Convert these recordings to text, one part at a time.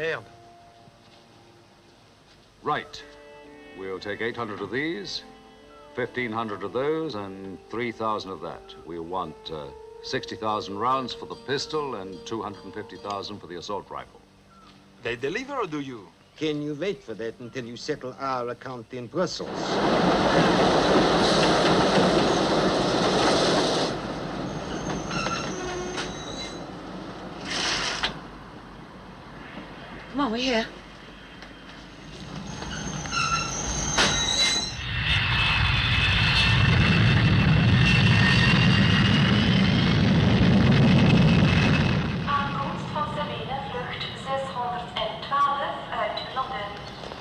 Merde. Right. We'll take 800 of these, 1,500 of those, and 3,000 of that. We'll want 60,000 rounds for the pistol and 250,000 for the assault rifle. They deliver or do you? Can you wait for that until you settle our account in Brussels? Come on, we're here.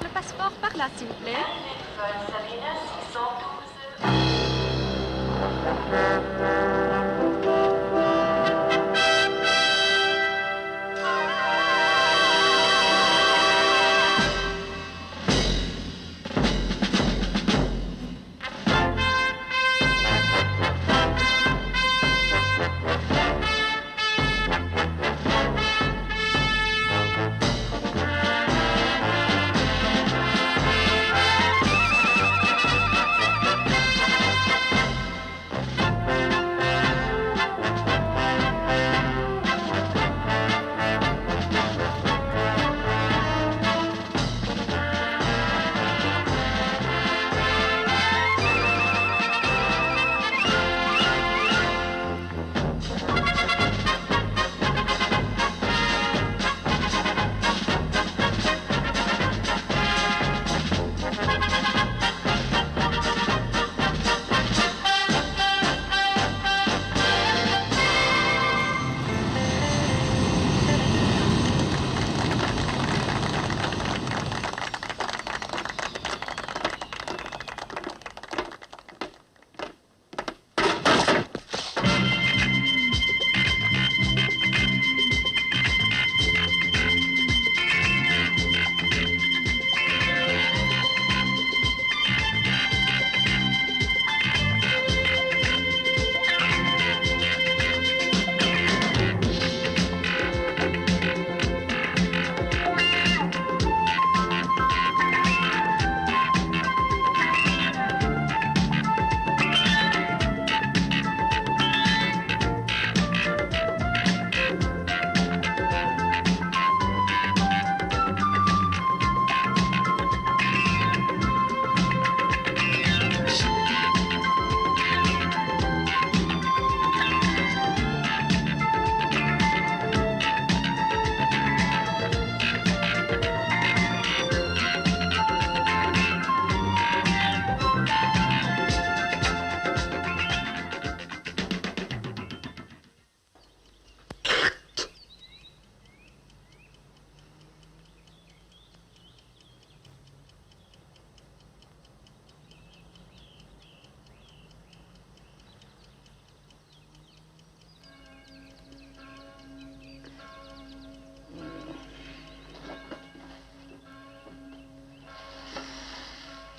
Le passeport par là, s'il vous plaît.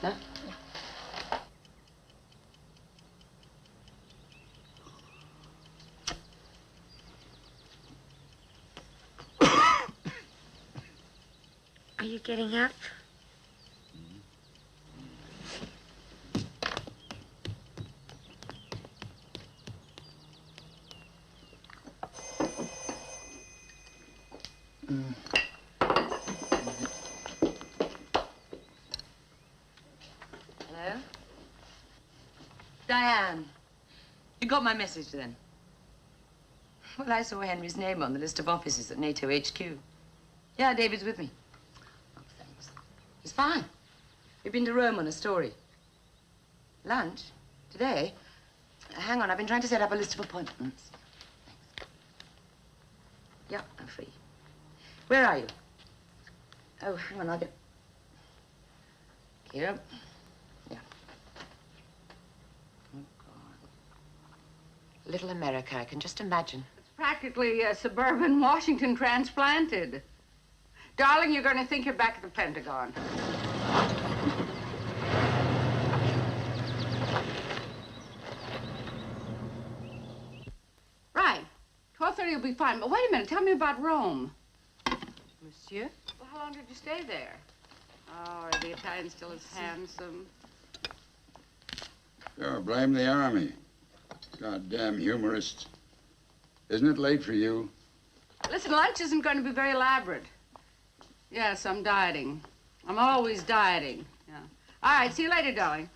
No? Are you getting up? Hello? Diane, you got my message then? Well, I saw Henry's name on the list of officers at NATO HQ. Yeah, David's with me. Oh, thanks. He's fine. We've been to Rome on a story. Lunch? Today? Hang on, I've been trying to set up a list of appointments. Thanks. Yeah, I'm free. Where are you? Oh, hang on, I'll get... Here. Yeah. Oh, God. Little America, I can just imagine. It's practically a suburban Washington transplanted. Darling, you're going to think you're back at the Pentagon. Right. 12:30 will be fine. But wait a minute. Tell me about Rome. Monsieur? long did you stay there? Oh, are the Italians still as handsome? Sure, blame the army. Goddamn humorists. Isn't it late for you? Listen, lunch isn't going to be very elaborate. Yes, I'm dieting. I'm always dieting. Yeah. All right, see you later, darling.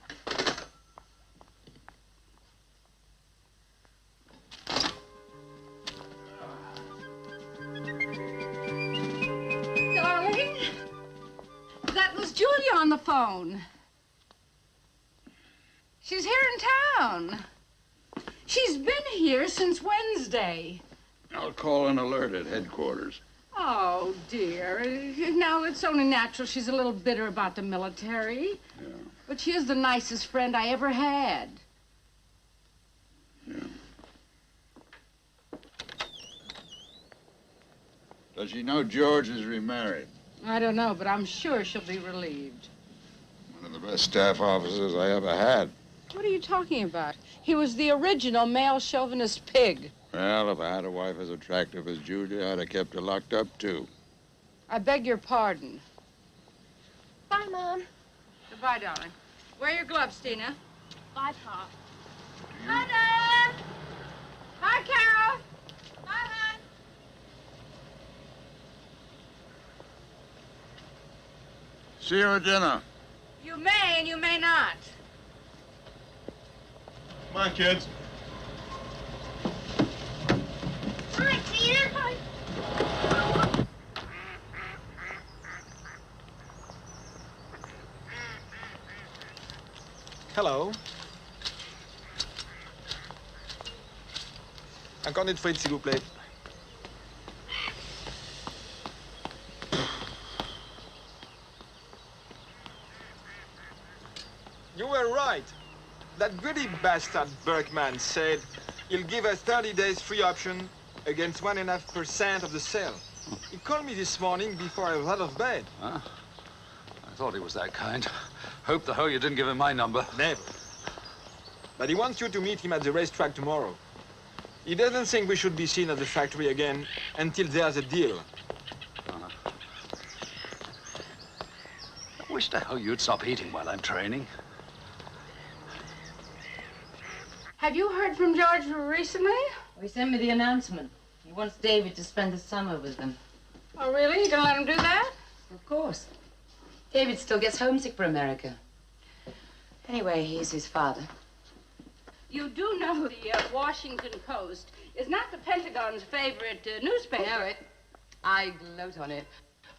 Darling, that was Julia on the phone. She's here in town. She's been here since Wednesday. I'll call an alert at headquarters. Oh, dear. Now, it's only natural she's a little bitter about the military. Yeah. But she is the nicest friend I ever had. Yeah. Does she know George is remarried? I don't know, but I'm sure she'll be relieved. One of the best staff officers I ever had. What are you talking about? He was the original male chauvinist pig. Well, if I had a wife as attractive as Julia, I'd have kept her locked up, too. I beg your pardon. Bye, Mom. Goodbye, darling. Wear your gloves, Tina. Bye, Pop. Hi, Dad. Hi, Carol. Bye, hon. See you at dinner. You may and you may not. Come on, kids. Hi, Tina. Hi. Hello. Un cornet de frites, s'il vous plaît. You were right. That greedy bastard Berkman said he'll give us 30 days free option against 1.5% of the sale. He called me this morning before I was out of bed. Huh? I thought he was that kind. Hope the hell you didn't give him my number. Never. But he wants you to meet him at the racetrack tomorrow. He doesn't think we should be seen at the factory again until there's a deal. I wish the hell you'd stop eating while I'm training. Have you heard from George recently? He sent me the announcement. He wants David to spend the summer with them. Oh, really? You gonna let him do that? Of course. David still gets homesick for America. Anyway, he's his father. You do know the Washington Post is not the Pentagon's favorite newspaper. I know it. I gloat on it.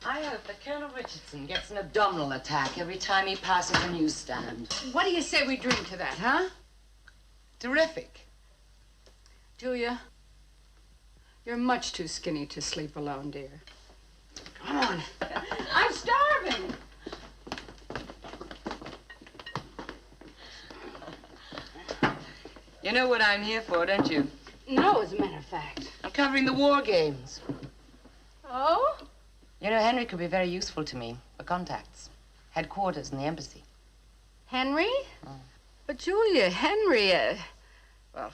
I hope that Colonel Richardson gets an abdominal attack every time he passes a newsstand. What do you say we drink to that, huh? Terrific. Julia, you're much too skinny to sleep alone, dear. Come on. I'm starving. You know what I'm here for, don't you? No, as a matter of fact. I'm covering the war games. Oh? You know, Henry could be very useful to me for contacts. Headquarters in the embassy. Henry? Oh. But Julia, Henry, well,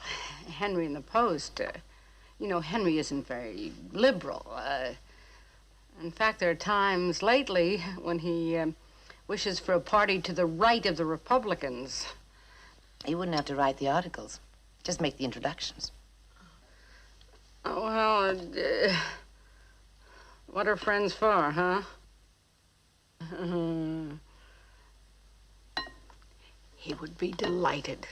Henry in the Post, you know, Henry isn't very liberal. In fact, there are times lately when he wishes for a party to the right of the Republicans. You wouldn't have to write the articles. Just make the introductions. Oh, well, what are friends for, huh? He would be delighted.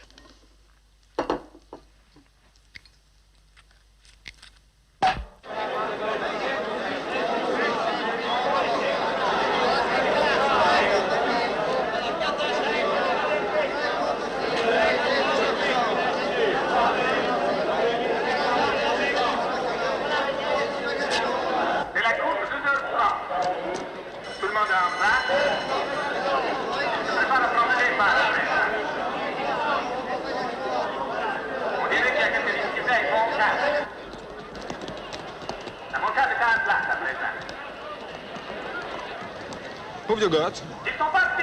Who've you got?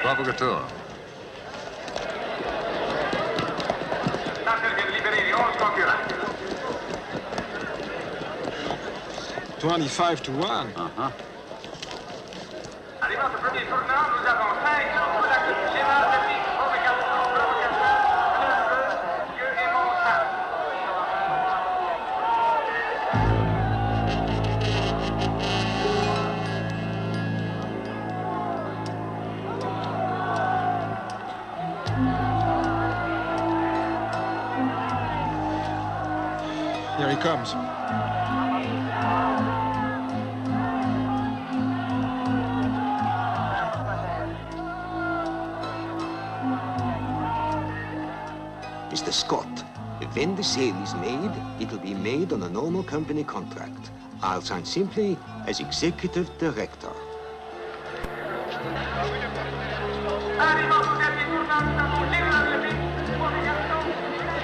Provocateur. $25 to 1. Uh-huh. Here he comes. Mr. Scott, when the sale is made, it will be made on a normal company contract. I'll sign simply as executive director.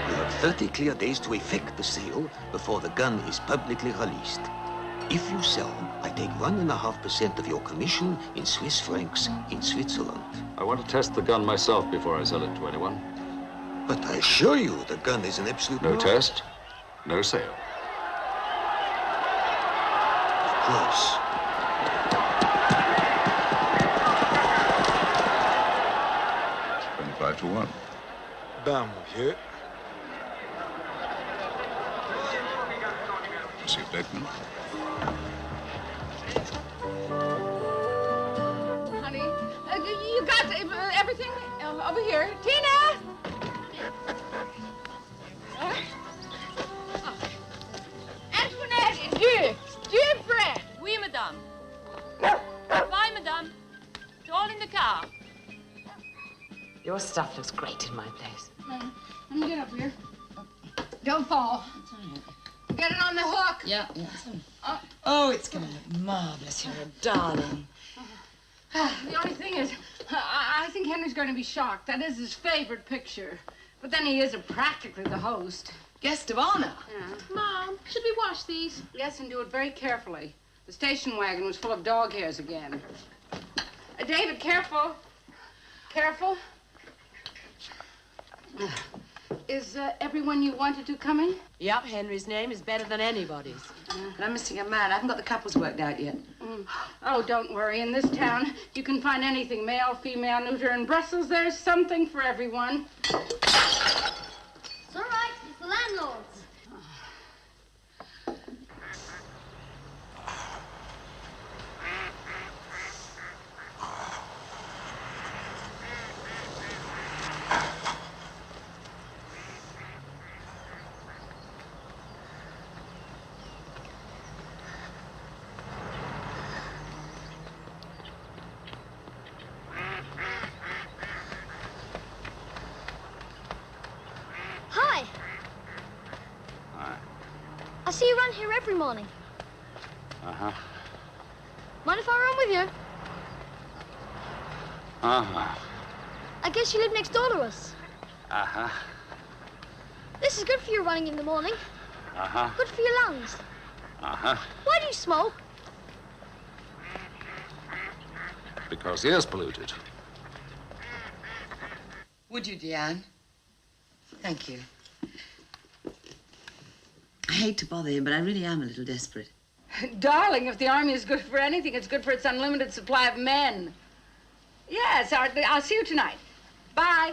You have 30 clear days to effect the sale before the gun is publicly released. If you sell, I take 1.5% of your commission in Swiss francs in Switzerland. I want to test the gun myself before I sell it to anyone. But I assure you, the gun is an absolute No must. test, no sale. Of course. $25 to 1. Ben, monsieur. See you, Beckman. Honey, you got everything over here. Tina! Antoinette, Dieu bread. Oui, madame. Bye, madame. It's all in the car. Your stuff looks great in my place. Let me get up here. Don't fall. Get it on the hook. Yeah. Oh, it's going to look marvelous. You're a darling. The only thing is, I think Henry's going to be shocked. That is his favorite picture. But then he is practically the host. Guest of honor. Yeah. Mom, should we wash these? Yes, and do it very carefully. The station wagon was full of dog hairs again. David, careful. Careful. Is everyone you wanted to coming? Yep, Henry's name is better than anybody's. But I'm missing a man. I haven't got the couples worked out yet. Oh, don't worry. In this town, you can find anything, male, female, neuter. In Brussels, there's something for everyone. It's all right. It's the landlord's. Hi. Hi. I see you around here every morning. Uh-huh. Mind if I run with you? Uh-huh. I guess you live next door to us. Uh-huh. This is good for you running in the morning. Uh-huh. Good for your lungs. Uh-huh. Why do you smoke? Because the air's polluted. Would you, Diane? Thank you. I hate to bother you, but I really am a little desperate. Darling, if the army is good for anything, it's good for its unlimited supply of men. Yes, I'll see you tonight. Bye.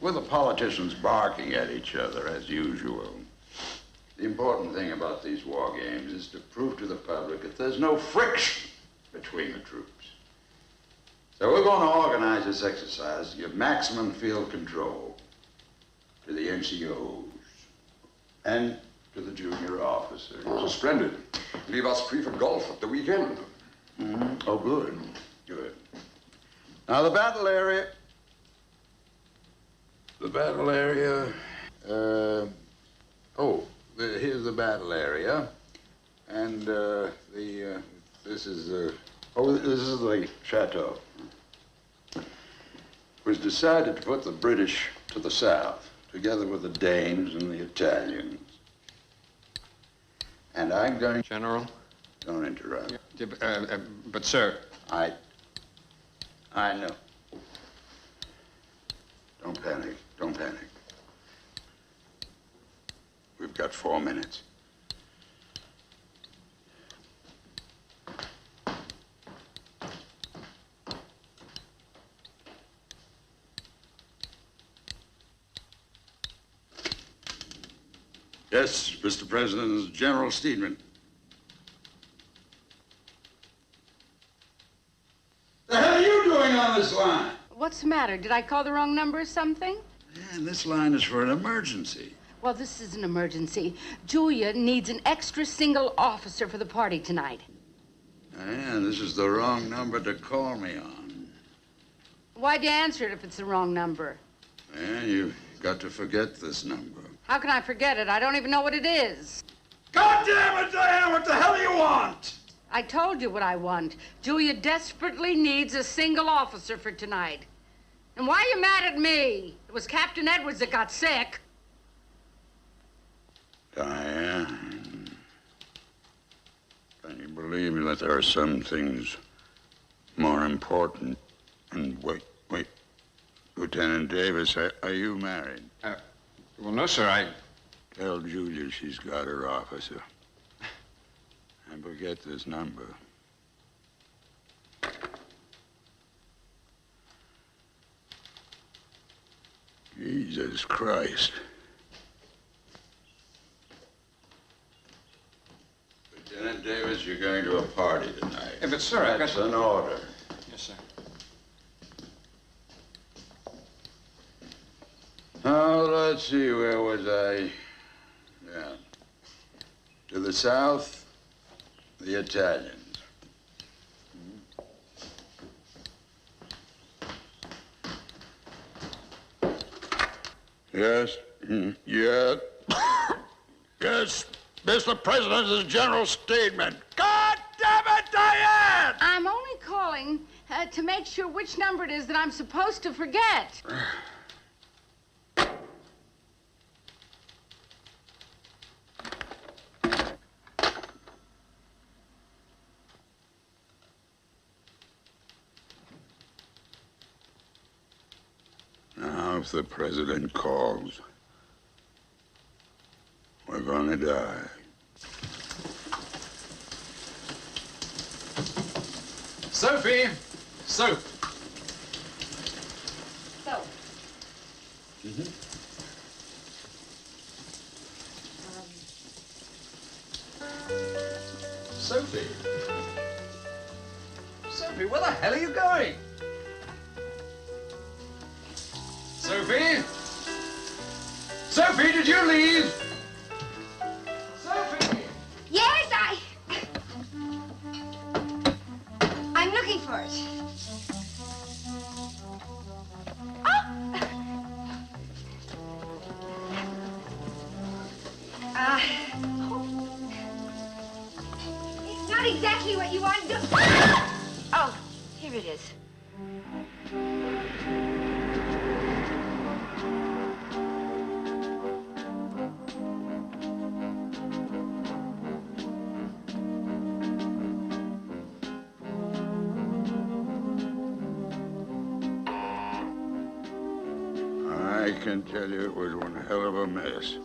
With the politicians barking at each other, as usual, the important thing about these war games is to prove to the public that there's no friction between the troops. So we're going to organize this exercise to give maximum field control to the NCOs and to the junior officers. Oh, splendid. Leave us free for golf at the weekend. Mm-hmm. Oh, good. Good. Now, the battle area... here's the battle area. And, this is the chateau. It was decided to put the British to the south, together with the Danes and the Italians. And I'm going... General? Don't interrupt. But, sir... I know. Don't panic. Don't panic. got 4 minutes. Yes, Mr. President, General Steedman. The hell are you doing on this line? What's the matter? Did I call the wrong number or something? Man, this line is for an emergency. Well, this is an emergency. Julia needs an extra single officer for the party tonight. And this is the wrong number to call me on. Why'd you answer it if it's the wrong number? Man, you've got to forget this number. How can I forget it? I don't even know what it is. God damn it, Diane, what the hell do you want? I told you what I want. Julia desperately needs a single officer for tonight. And why are you mad at me? It was Captain Edwards that got sick. Diane, can you believe me that there are some things more important? And wait. Lieutenant Davis, are you married? Well, no, sir, I... Tell Julia she's got her officer. And forget this number. Jesus Christ. Lieutenant Davis, you're going to a party tonight. Yeah, but, sir, I've got... That's an order. Yes, sir. Now, let's see, where was I? Yeah. To the south, the Italians. Yes? Yeah. Yes, Mr. President, this is General Steedman. God damn it, Diane! I'm only calling to make sure which number it is that I'm supposed to forget. Now, if the president calls, we're gonna die. Sophie! Soap! So, Sophie? Sophie, where the hell are you going? Sophie? Sophie, did you leave? Sophie! Yes, I'm looking for it. It's not exactly what you want to do. Oh, here it is. I can tell you it was one hell of a mess.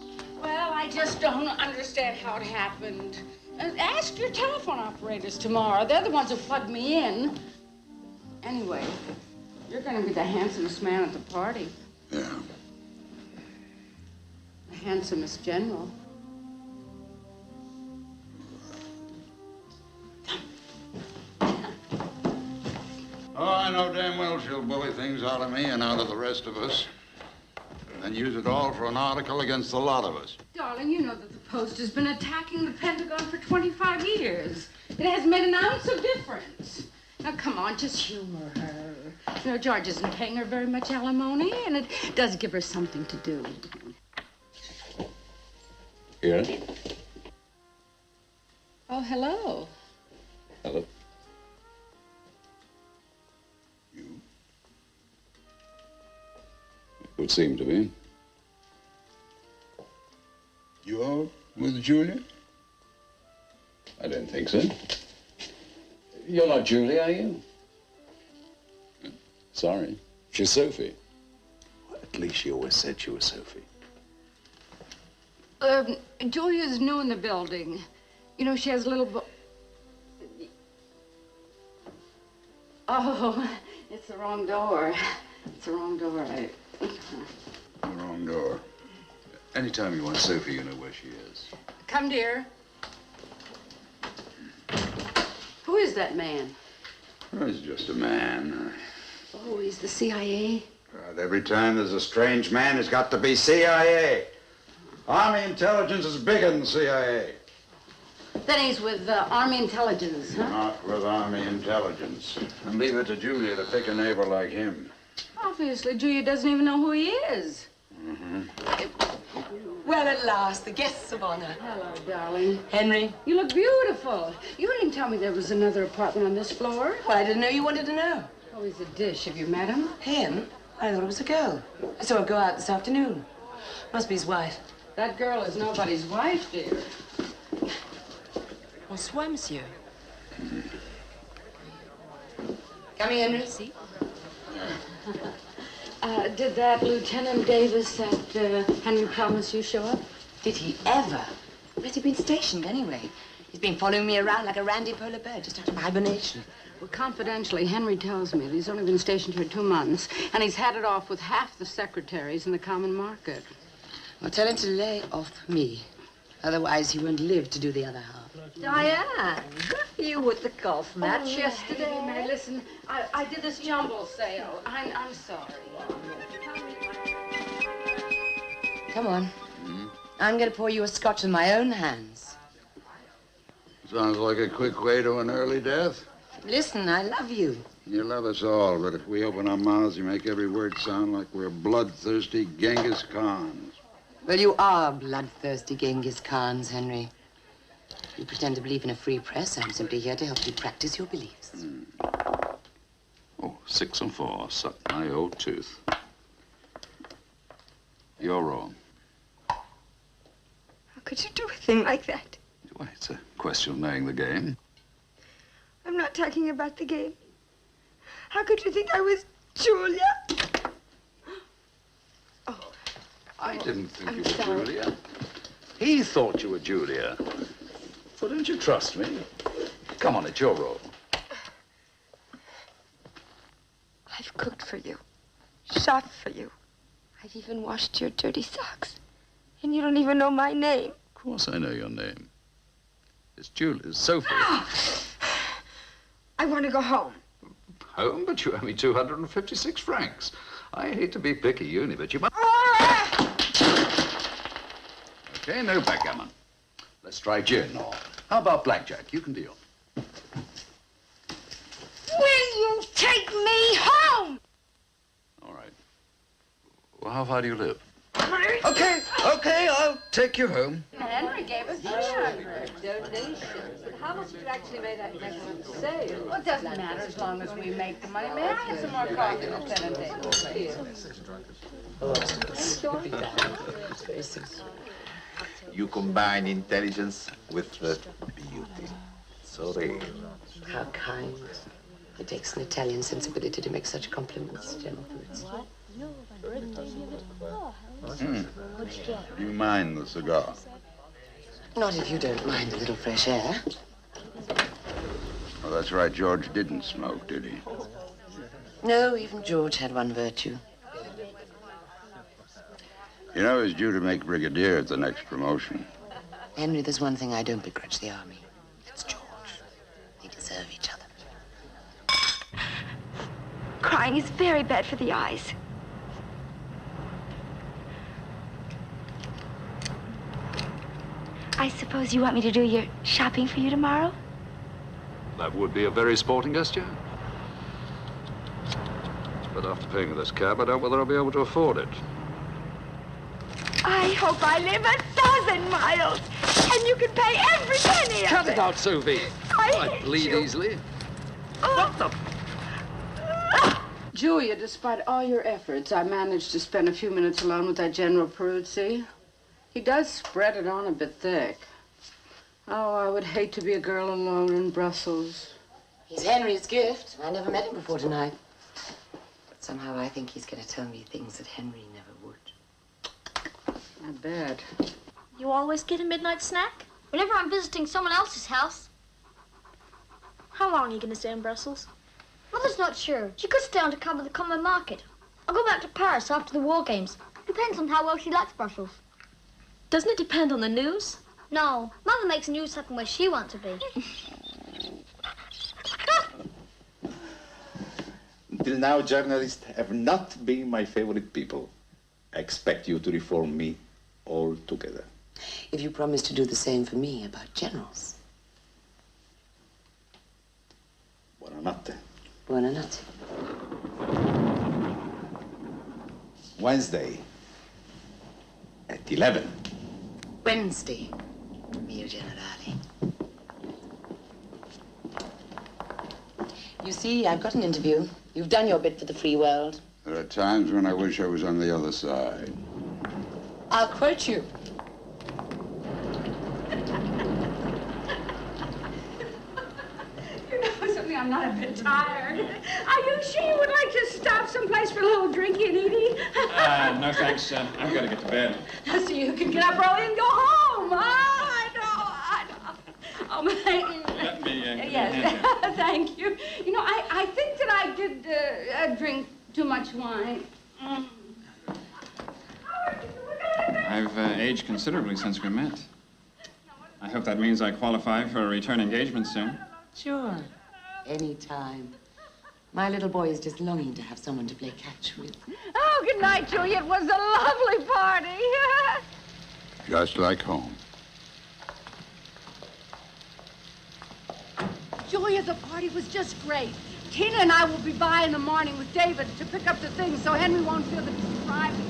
well, I just don't understand how it happened. Ask your telephone operators tomorrow. They're the ones who plugged me in. Anyway, you're going to be the handsomest man at the party. Yeah. The handsomest general. Oh, I know damn well she'll bully things out of me and out of the rest of us. And use it all for an article against the lot of us. Darling, you know that the Post has been attacking the Pentagon for 25 years. It hasn't made an ounce of difference. Now, come on, just humor her. You know, George isn't paying her very much alimony, and it does give her something to do. Yes? Oh, hello. Hello. Would seem to be. You out with Julia? I don't think so. You're not Julie, are you? Sorry. She's Sophie. Well, at least she always said she was Sophie. Julia's new in the building. You know, she has a little Oh, it's the wrong door. It's the wrong door. The wrong door. Anytime you want Sophie, you know where she is. Come, dear. Who is that man? Well, he's just a man. Oh, he's the CIA? God, every time there's a strange man, he's got to be CIA. Army intelligence is bigger than CIA. Then he's with Army intelligence, huh? Not with Army intelligence. And leave it to Julia to pick a neighbor like him. Obviously, Julia doesn't even know who he is. Mm-hmm. Well, at last, the guests of honor. Hello, darling. Henry. You look beautiful. You didn't tell me there was another apartment on this floor. Well, I didn't know you wanted to know. Oh, he's a dish. Have you met him? Him? I thought it was a girl. I saw her go out this afternoon. Must be his wife. That girl is nobody's wife, dear. Bonsoir, monsieur. Come here, Henry. See? Did that Lieutenant Davis that Henry promised you show up? Did he ever? Where's he been stationed, anyway? He's been following me around like a randy polar bear, just out of hibernation. Well, confidentially, Henry tells me that he's only been stationed here 2 months, and he's had it off with half the secretaries in the common market. Well, tell him to lay off me. Otherwise, he won't live to do the other half. Diane, you with the golf match yesterday. Now, listen, I did this jumble sale. I'm sorry. Come on. I'm going to pour you a scotch with my own hands. Sounds like a quick way to an early death. Listen, I love you. You love us all, but if we open our mouths, you make every word sound like we're bloodthirsty Genghis Khans. Well, you are bloodthirsty Genghis Khans, Henry. You pretend to believe in a free press. I'm simply here to help you practice your beliefs. Oh, 6 and 4. Suck my old tooth. You're wrong. How could you do a thing like that? Well, it's a question of knowing the game. I'm not talking about the game. How could you think I was Julia? I didn't think I'm you were sorry. Julia. He thought you were Julia. Well, don't you trust me? Come on, it's your role. I've cooked for you, shot for you. I've even washed your dirty socks. And you don't even know my name. Of course I know your name. It's Julia. It's Sophie. I want to go home. Home, but you owe me 256 francs. I hate to be picky, Uni, but you must... Okay, no backgammon. Let's try gin, or how about blackjack? You can deal. Will you take me home? All right. Well, how far do you live? Okay, I'll take you home. Henry gave us 300 donations. But how much did you actually make on the sale? Well, it doesn't matter as long as we make the money. May I have some more coffee, Lieutenant Davis, please? You combine intelligence with beauty. So real. How kind. It takes an Italian sensibility to make such compliments, General Foods. Do you mind the cigar? Not if you don't mind a little fresh air. Well, that's right. George didn't smoke, did he? No, even George had one virtue. You know, he's due to make brigadier at the next promotion. Henry, there's one thing I don't begrudge the army. It's George. They deserve each other. Crying is very bad for the eyes. I suppose you want me to do your shopping for you tomorrow? That would be a very sporting gesture. But after paying this cab, I doubt whether I'll be able to afford it. I hope I live 1,000 miles, and you can pay every penny of Cut it. it out, Sophie. I hate bleed you. easily. What the? Julia, despite all your efforts, I managed to spend a few minutes alone with that General Peruzzi. He does spread it on a bit thick. Oh, I would hate to be a girl alone in Brussels. He's Henry's gift. I never met him before tonight. But somehow I think he's going to tell me things that Henry never would. I bet. You always get a midnight snack? Whenever I'm visiting someone else's house. How long are you going to stay in Brussels? Mother's not sure. She could stay on to cover the common market. I'll go back to Paris after the war games. Depends on how well she likes Brussels. Doesn't it depend on the news? No. Mother makes news happen where she wants to be. Until now, journalists have not been my favorite people. I expect you to reform me altogether. If you promise to do the same for me about generals. Buonanotte. Buonanotte. Wednesday at 11. Wednesday, mio generale. You see, I've got an interview. You've done your bit for the free world. There are times when I wish I was on the other side. I'll quote you. You know something, I'm not a bit tired. Are you sure you would like to stop someplace for a little drinking and eating? No thanks. I've got to get to bed. So you can get up early and go home. I know. Oh, Let me give you a yes, hand thank you. You know, I think that I did drink too much wine. I've aged considerably since we met. I hope that means I qualify for a return engagement soon. Sure. Anytime. My little boy is just longing to have someone to play catch with. Oh, good night, Julia. It was a lovely party. Just like home. Julia, the party was just great. Tina and I will be by in the morning with David to pick up the things so Henry won't feel that he's driving.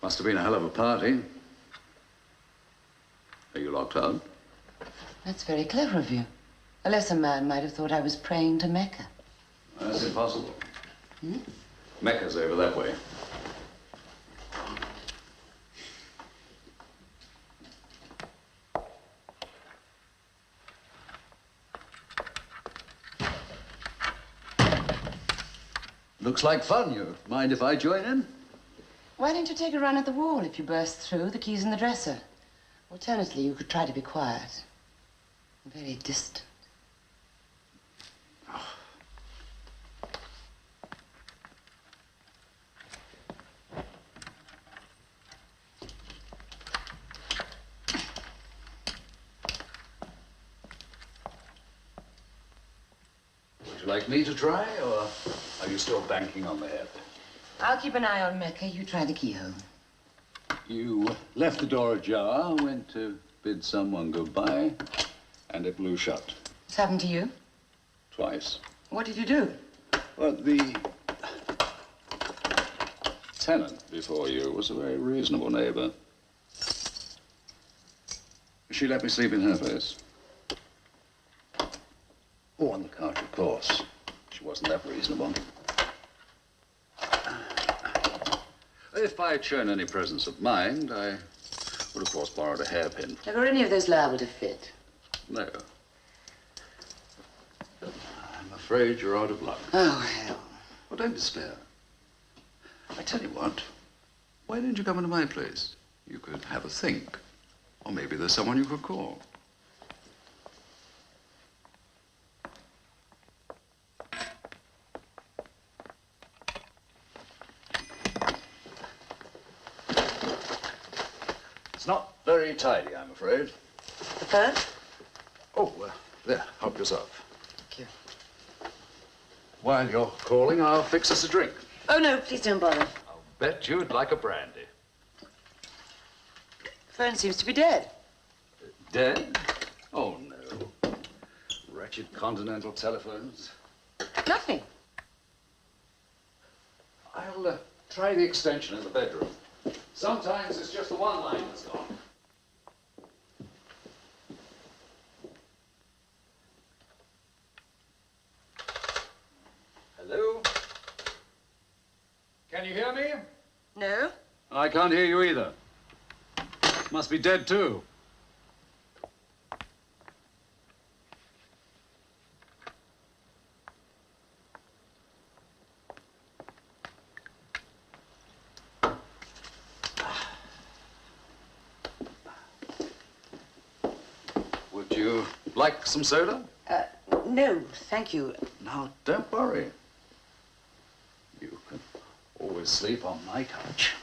Must have been a hell of a party. Are you locked out? That's very clever of you. A lesser man might have thought I was praying to Mecca. That's impossible. Hmm? Mecca's over that way. Looks like fun. You mind if I join in? Why don't you take a run at the wall if you burst through? The key's in the dresser. Alternatively, you could try to be quiet. Very distant. Would you like me to try, or are you still banking on the head? I'll keep an eye on Mecca. You try the keyhole. You left the door ajar, went to bid someone goodbye, and it blew shut. What's happened to you? Twice. What did you do? Well, the tenant before you was a very reasonable neighbor. She let me sleep in her place. Oh, on the couch, of course. She wasn't that reasonable. If I'd shown any presence of mind, I would, of course, borrowed a hairpin. Are any of those liable to fit? No. I'm afraid you're out of luck. Oh, hell. Well, don't despair. I tell you what, why didn't you come into my place? You could have a think. Or maybe there's someone you could call. It's not very tidy, I'm afraid. The phone? Oh, there, help yourself. Thank you. While you're calling, I'll fix us a drink. Oh, no, please don't bother. I'll bet you'd like a brandy. The phone seems to be dead. Dead? Oh, no. Wretched continental telephones. Nothing. I'll try the extension in the bedroom. Sometimes it's just the one line that's gone. Hello? Can you hear me? No. I can't hear you either. Must be dead too. Would you like some soda? No, thank you. Now, don't worry. You can always sleep on my couch.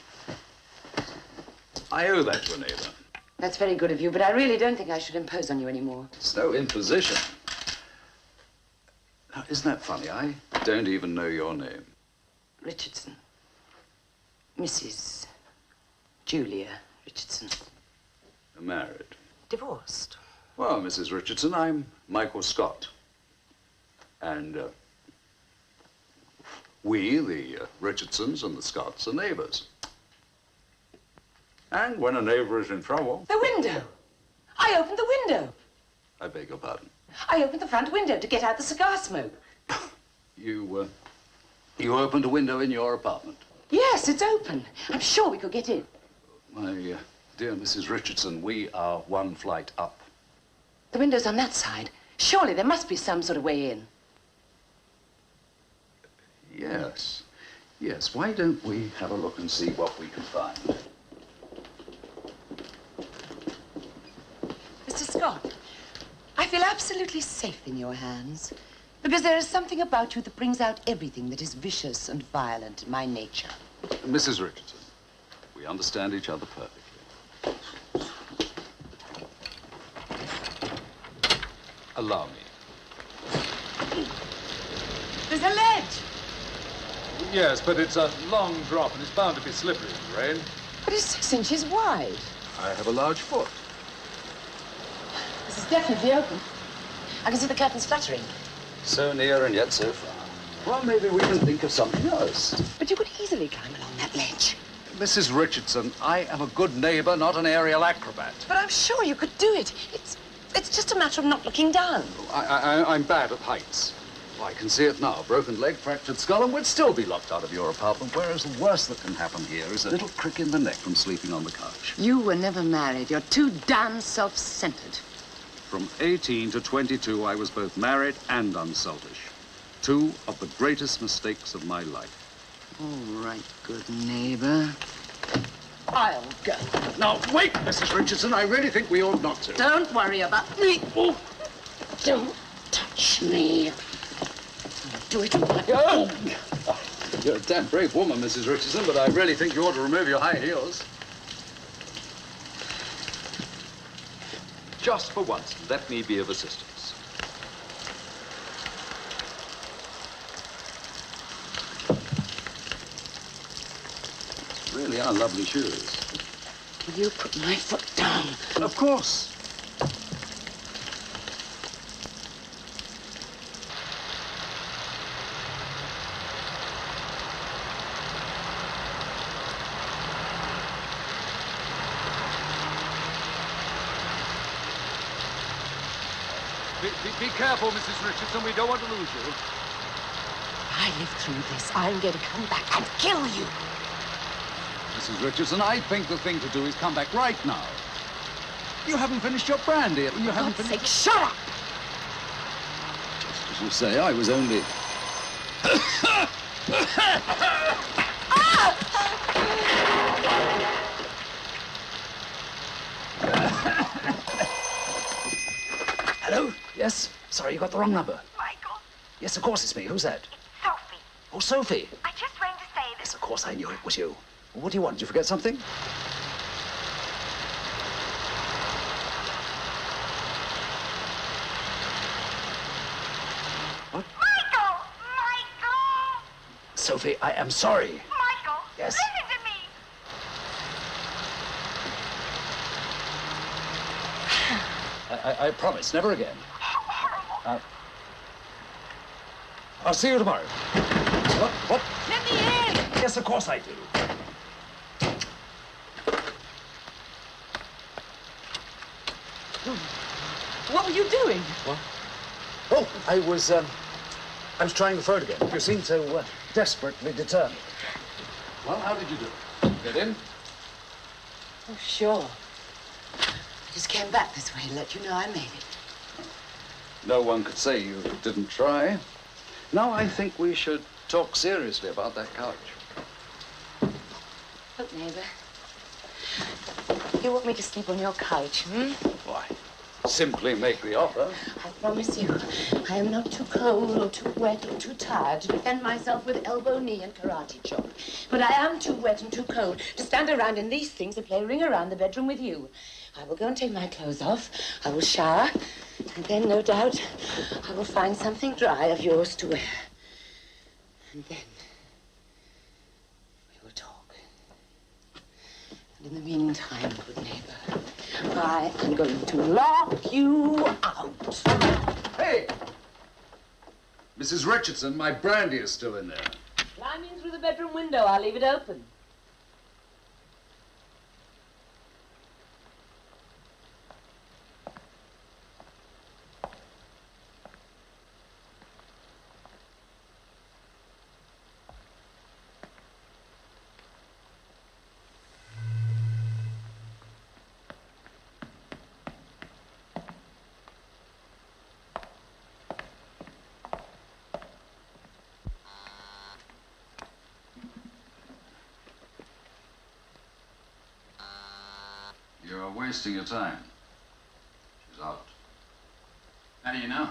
I owe that to a neighbor. That's very good of you, but I really don't think I should impose on you anymore. It's no imposition. Now, isn't that funny? I don't even know your name. Richardson. Mrs. Julia Richardson. Married. Divorced. Well, Mrs. Richardson, I'm Michael Scott. And we, the Richardsons and the Scotts, are neighbors. And when a neighbor is in trouble... The window! I opened the window. I beg your pardon. I opened the front window to get out the cigar smoke. You opened a window in your apartment? Yes, it's open. I'm sure we could get in. My dear Mrs. Richardson, we are one flight up. The window's on that side. Surely there must be some sort of way in. Yes. Yes, why don't we have a look and see what we can find? Mr. Scott, I feel absolutely safe in your hands because there is something about you that brings out everything that is vicious and violent in my nature. Mrs. Richardson, we understand each other perfectly. Allow me. There's a ledge. Yes, but it's a long drop and it's bound to be slippery in the rain. But it's 6 inches wide. I have a large foot. This is definitely open. I can see the curtains fluttering. So near and yet so far. Well, maybe we can think of something else. But you could easily climb along that ledge. Mrs. Richardson, I am a good neighbor, not an aerial acrobat. But I'm sure you could do it. It's just a matter of not looking down. I'm bad at heights. Well, I can see it now. Broken leg, fractured skull, and we'd still be locked out of your apartment, whereas the worst that can happen here is a little crick in the neck from sleeping on the couch. You were never married. You're too damn self-centered. From 18 to 22, I was both married and unselfish. 2 of the greatest mistakes of my life. All right, good neighbor. I'll go. Now, wait, Mrs. Richardson. I really think we ought not to. Don't worry about me. Oh. Don't touch me. I'll do it. Oh. You're a damn brave woman, Mrs. Richardson, but I really think you ought to remove your high heels. Just for once, let me be of assistance. Really are lovely shoes. Will you put my foot down? Of course. Be careful, Mrs. Richardson. We don't want to lose you. If I live through this, I'm going to come back and kill you. Mrs. Richardson, I think the thing to do is come back right now. You haven't finished your brandy. You haven't finished... For God's sake, shut up! Just as you say, I was only... Hello? Yes? Sorry, you got the wrong number. Michael? Yes, of course it's me. Who's that? Sophie. Oh, Sophie. I just rang to say that... Yes, of course I knew it was you. What do you want? Did you forget something? Sophie, I am sorry. Michael, Yes? listen to me. I promise, never again. I'll see you tomorrow. What? Let me in! Yes, of course I do. What were you doing? What? Oh, I was trying the phone again. You seemed so desperately determined. Well, how did you do it? Get in? Oh, sure. I just came back this way to let you know I made it. No one could say you didn't try. Now I think we should talk seriously about that couch. Look, neighbor. You want me to sleep on your couch, hmm? Why? Simply make the offer. I promise you, I am not too cold or too wet or too tired to defend myself with elbow, knee, and karate chop. But I am too wet and too cold to stand around in these things and play ring around the bedroom with you. I will go and take my clothes off. I will shower. And then, no doubt, I will find something dry of yours to wear. And then we will talk. And in the meantime, good neighbor, I am going to lock you out. Hey! Mrs. Richardson, my brandy is still in there. Climb in through the bedroom window. I'll leave it open. You're wasting your time. She's out. How do you know?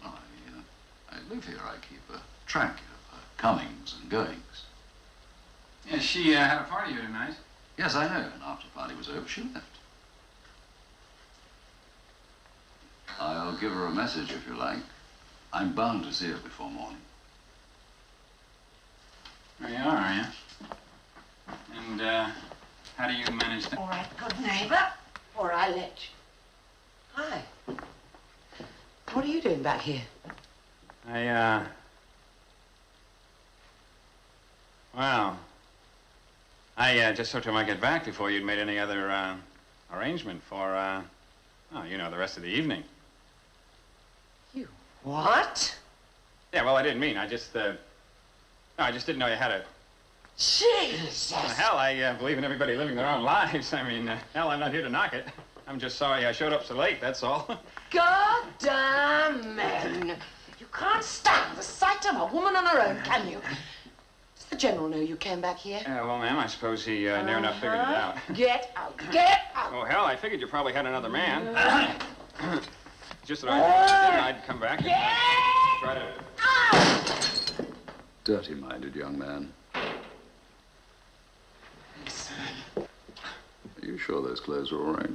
I live here. I keep a track of her comings and goings. Yeah, she had a party here tonight. Yes, I know. And after the party was over, she left. I'll give her a message if you like. I'm bound to see her before morning. There you are you? And, how do you manage that? All right, good neighbor, or I let you. Hi. What are you doing back here? Well, I just hoped I might get back before you'd made any other, arrangement for, oh, you know, the rest of the evening. You what? Yeah, well, I didn't mean. I just didn't know you had a... Jesus! Well, hell, I believe in everybody living their own lives. I mean, hell, I'm not here to knock it. I'm just sorry I showed up so late, that's all. Goddamn men! You can't stand the sight of a woman on her own, can you? Does the general know you came back here? Yeah, well, ma'am, I suppose he near enough figured it out. Get out! Get out! Oh, hell, I figured you probably had another man. Just that I figured I'd come back and try to... Dirty-minded young man. Are you sure those clothes are all right?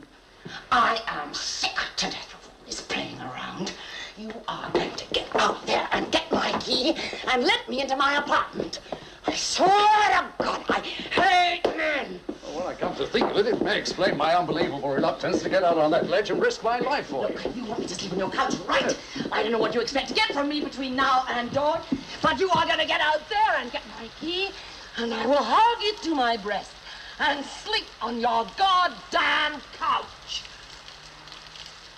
I am sick to death of all this playing around. You are going to get out there and get my key and let me into my apartment. I swear to God, I hate men. Well, when I come to think of it, it may explain my unbelievable reluctance to get out on that ledge and risk my life for you. Look, you want me to sleep on your couch, right? I don't know what you expect to get from me between now and dawn, but you are going to get out there and get my key, and I will hug it to my breast and sleep on your goddamn couch.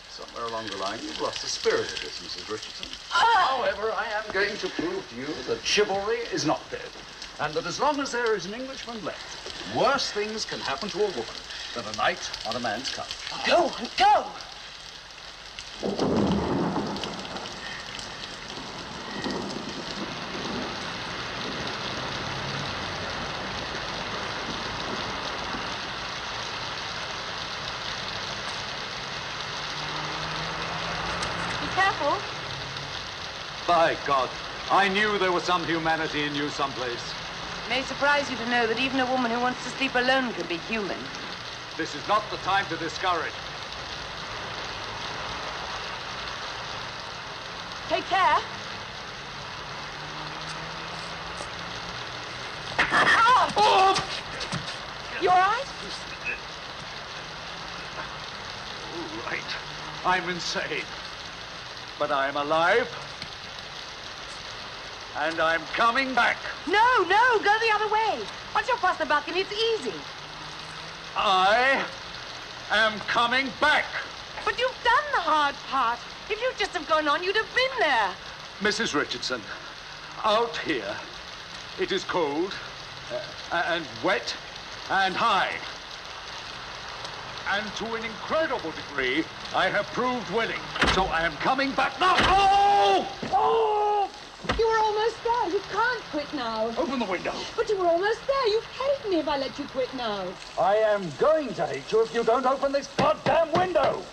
Somewhere along the line, you've lost the spirit of this, Mrs. Richardson. Oh. However, I am going to prove to you that chivalry is not dead, and that as long as there is an Englishman left, worse things can happen to a woman than a night on a man's couch. Go and go! Careful. By God, I knew there was some humanity in you someplace. It may surprise you to know that even a woman who wants to sleep alone can be human. This is not the time to discourage. Take care. I'm insane. But I'm alive. And I'm coming back. No, no, go the other way. Once you're past the balcony, it's easy. I am coming back. But you've done the hard part. If you'd just have gone on, you'd have been there. Mrs. Richardson, out here, it is cold and wet and high. And to an incredible degree, I have proved willing. So I am coming back now. Oh! Oh! You were almost there. You can't quit now. Open the window. But you were almost there. You'd hate me if I let you quit now. I am going to hate you if you don't open this goddamn window.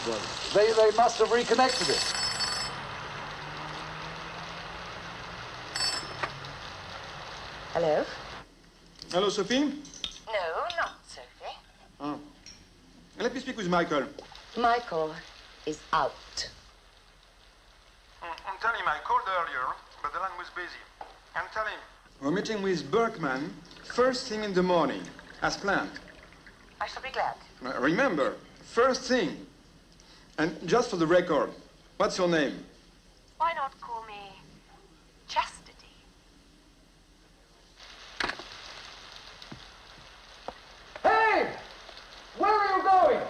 Well, they must have reconnected it. Hello? Hello, Sophie? No, not Sophie. Oh. Let me speak with Michael. Michael is out. And tell him I called earlier, but the line was busy. And tell him we're meeting with Berkman first thing in the morning, as planned. I shall be glad. Remember, first thing. And just for the record, what's your name? Why not call me Chastity? Hey! Where are you going?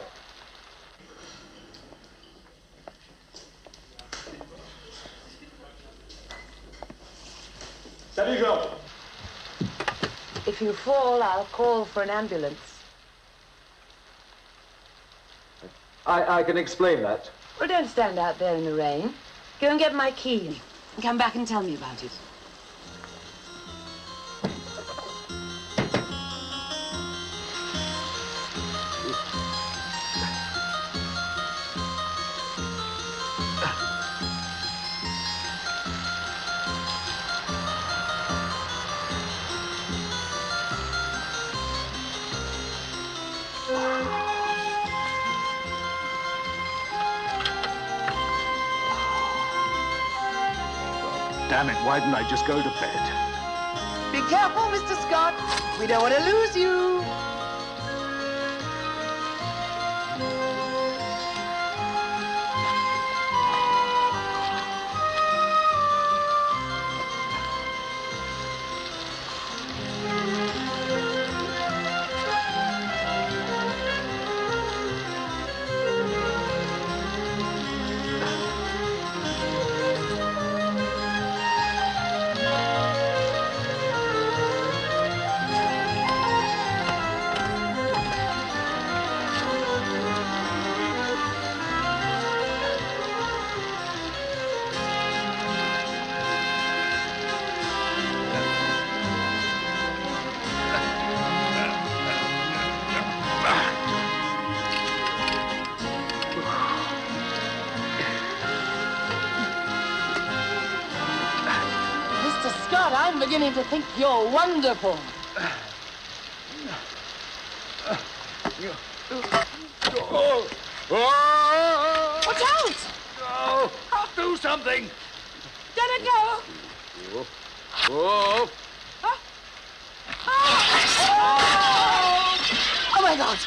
Salut, George. If you fall, I'll call for an ambulance. I can explain that. Well, don't stand out there in the rain. Go and get my key and come back and tell me about it. Damn it, why didn't I just go to bed? Be careful, Mr. Scott. We don't want to lose you. I'm beginning to think you're wonderful. Watch out! Oh, do something! Let it go! Oh. Oh my God!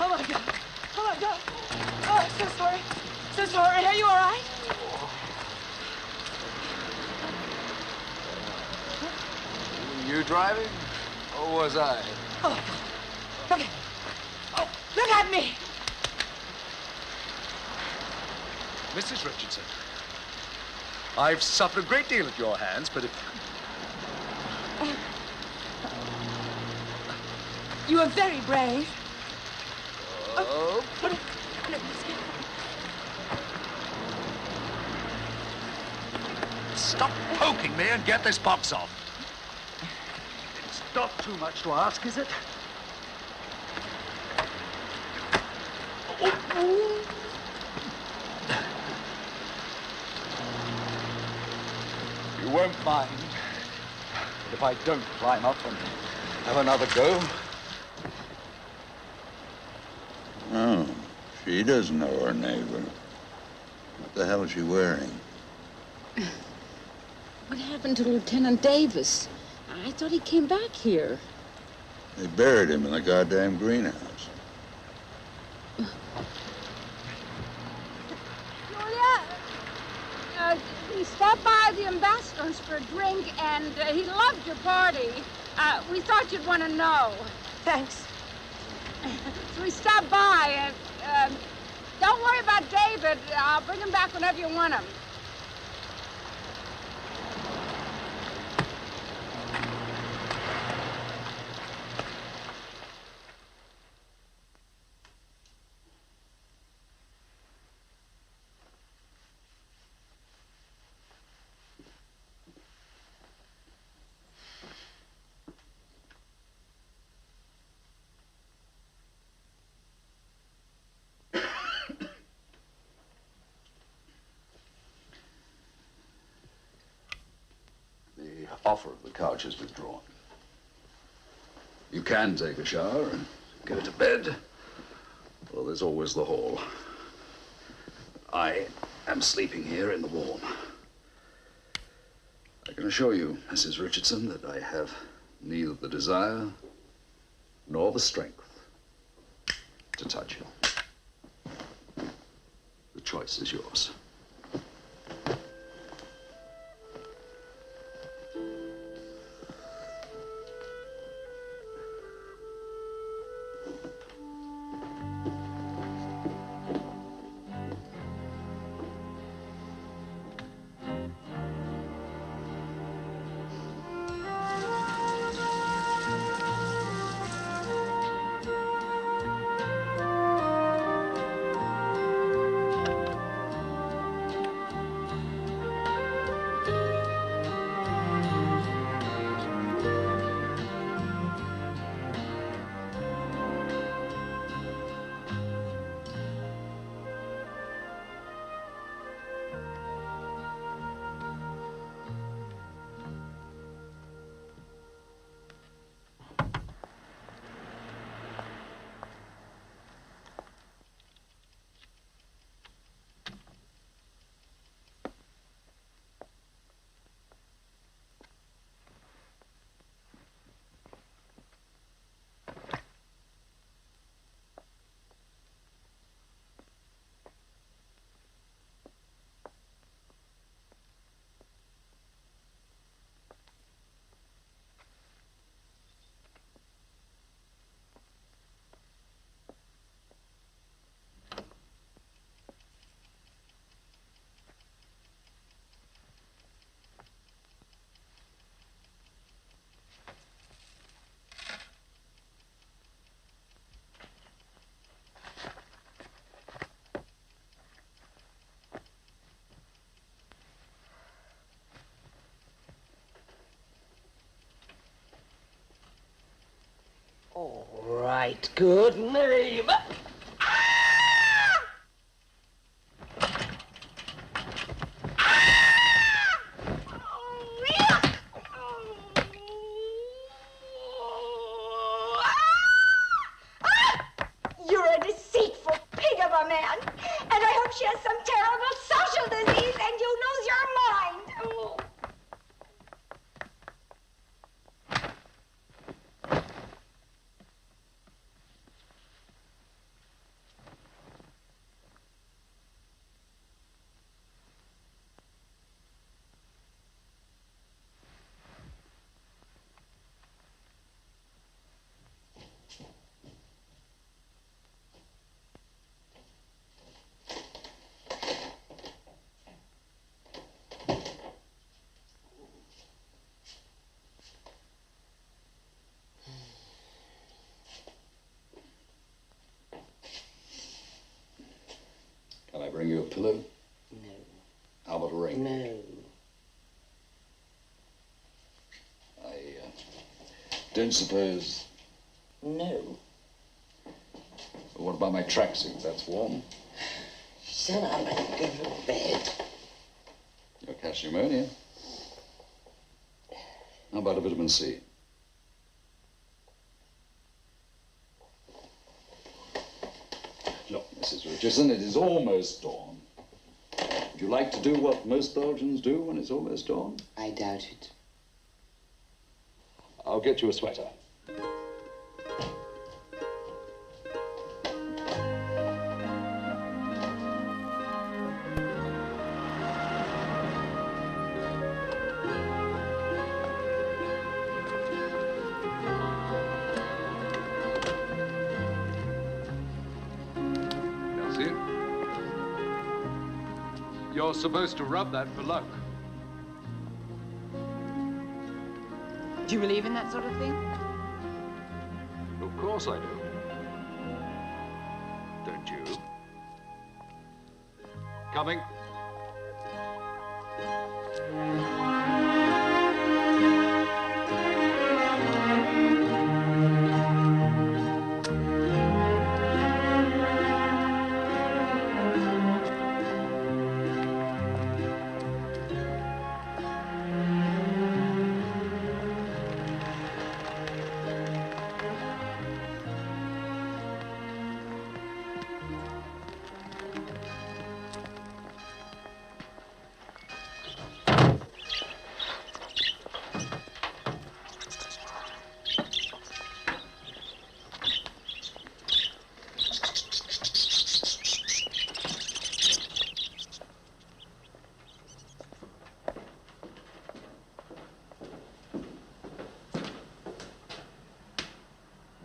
Oh my God! Oh my God! Oh, I'm so sorry. So sorry. Are you all right? Were you driving, or was I? Oh, look at, oh, look at me! Mrs. Richardson, I've suffered a great deal at your hands, but if... You are very brave. Oh. Stop poking me and get this box off. It's not too much to ask, is it? You won't mind. But if I don't climb up and have another go... Oh, she doesn't know her neighbor. What the hell is she wearing? What happened to Lieutenant Davis? I thought he came back here. They buried him in the goddamn greenhouse. Julia, we stopped by the ambassador's for a drink, and he loved your party. We thought you'd want to know. Thanks. So we stopped by. Don't worry about David. I'll bring him back whenever you want him. The offer of the couch is withdrawn. You can take a shower and go to bed. Well, there's always the hall. I am sleeping here in the warm. I can assure you, Mrs. Richardson, that I have neither the desire nor the strength to touch you. The choice is yours. All right, good neighbor. You're a deceitful pig of a man, and I hope she has some terrible social disease and you lose your mind. Oh. Can I bring you a pillow? No. How about a ring? No. I don't suppose... No. What about my tracksuit? That's warm. Shut up and go to bed. Your catch pneumonia. How about a vitamin C? Look, Mrs. Richardson, it is almost dawn. Would you like to do what most Belgians do when it's almost dawn? I doubt it. I'll get you a sweater. Merci. You're supposed to rub that for luck. Do you believe in that sort of thing? Of course I do. Don't you? Coming.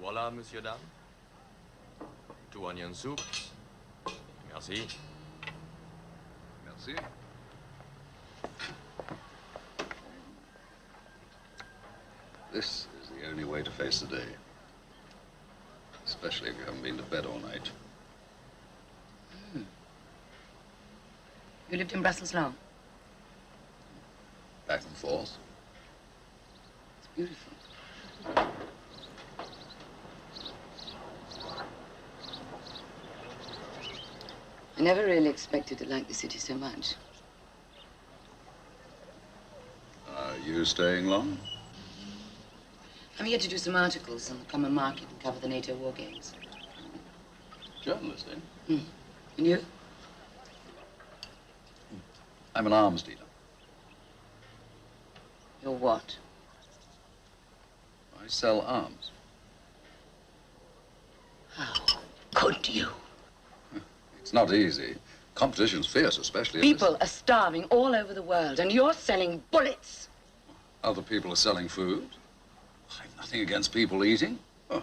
Voilà, monsieur, dame. 2 onion soup. Merci. Merci. This is the only way to face the day. Especially if you haven't been to bed all night. You lived in Brussels long? Back and forth. It's beautiful. I never really expected to like the city so much. Are you staying long? I'm here to do some articles on the common market and cover the NATO war games. Journalist, eh? And you? I'm an arms dealer. You're what? I sell arms. How could you? It's not easy. Competition's fierce, especially in People are starving all over the world, and you're selling bullets. Other people are selling food. I've nothing against people eating. Oh,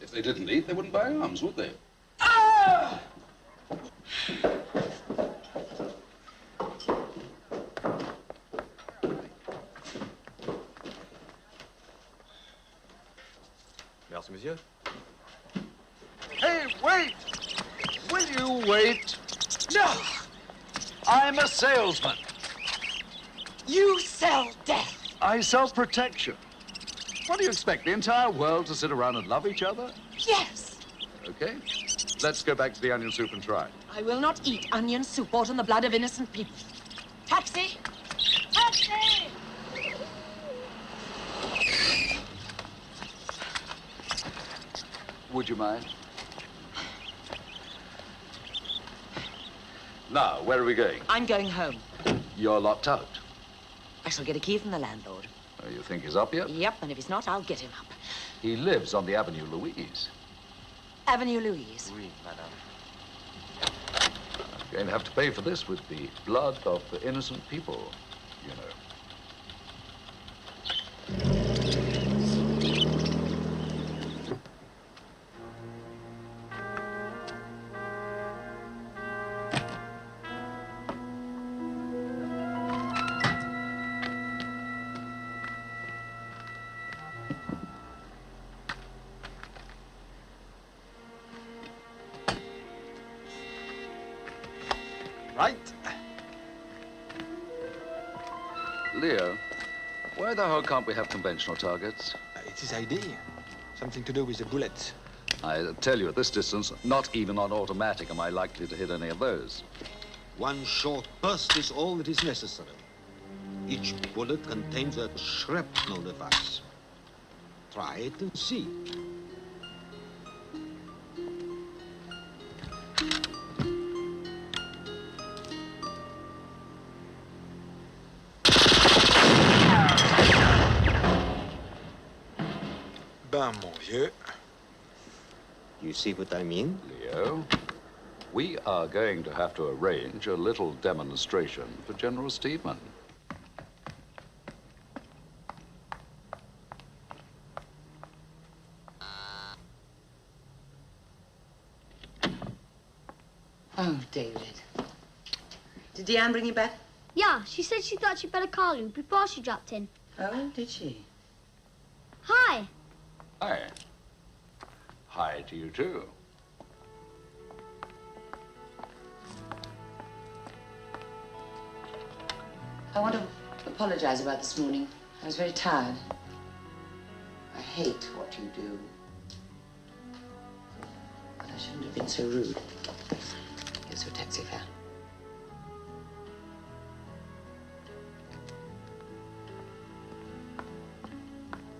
if they didn't eat, they wouldn't buy arms, would they? Ah! Merci, monsieur. Hey, wait! Will you wait? No! I'm a salesman. You sell death. I sell protection. What do you expect, the entire world to sit around and love each other? Yes. Okay, let's go back to the onion soup and try. I will not eat onion soup bought on the blood of innocent people. Taxi! Taxi! Would you mind? Now, where are we going? I'm going home. You're locked out. I shall get a key from the landlord. Oh, you think he's up yet? Yep, and if he's not, I'll get him up. He lives on the Avenue Louise. Avenue Louise. Oui, madame. You're going to have to pay for this with the blood of the innocent people, you know. Right. Leo, why the hell can't we have conventional targets? It's his idea. Something to do with the bullets. I tell you, at this distance, not even on automatic am I likely to hit any of those. One short burst is all that is necessary. Each bullet contains a shrapnel device. Try it and see. Ben, mon vieux. You see what I mean? Leo, we are going to have to arrange a little demonstration for General Steedman. Oh, David. Did Deanne bring you back? Yeah, she said she thought she'd better call you before she dropped in. Oh, did she? Hi. Hi. Hi to you, too. I want to apologize about this morning. I was very tired. I hate what you do. But I shouldn't have been so rude. Here's your taxi fare.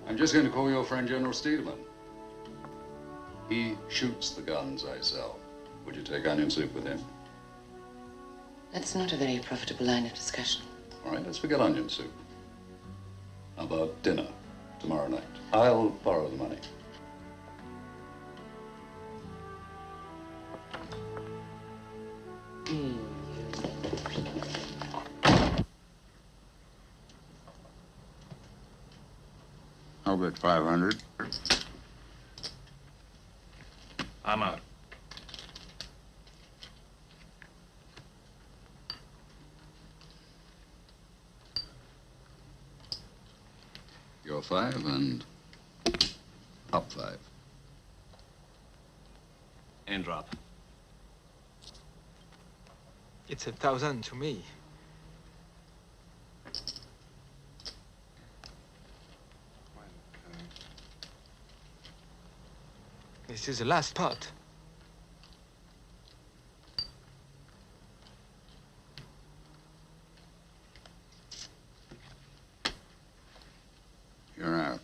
I'm just going to call your friend General Steedman. He shoots the guns I sell. Would you take onion soup with him? That's not a very profitable line of discussion. All right, let's forget onion soup. How about dinner tomorrow night? I'll borrow the money. I'll bet 500. I'm out. You're 5 and up 5. And drop. It's 1,000 to me. This is the last pot. You're out.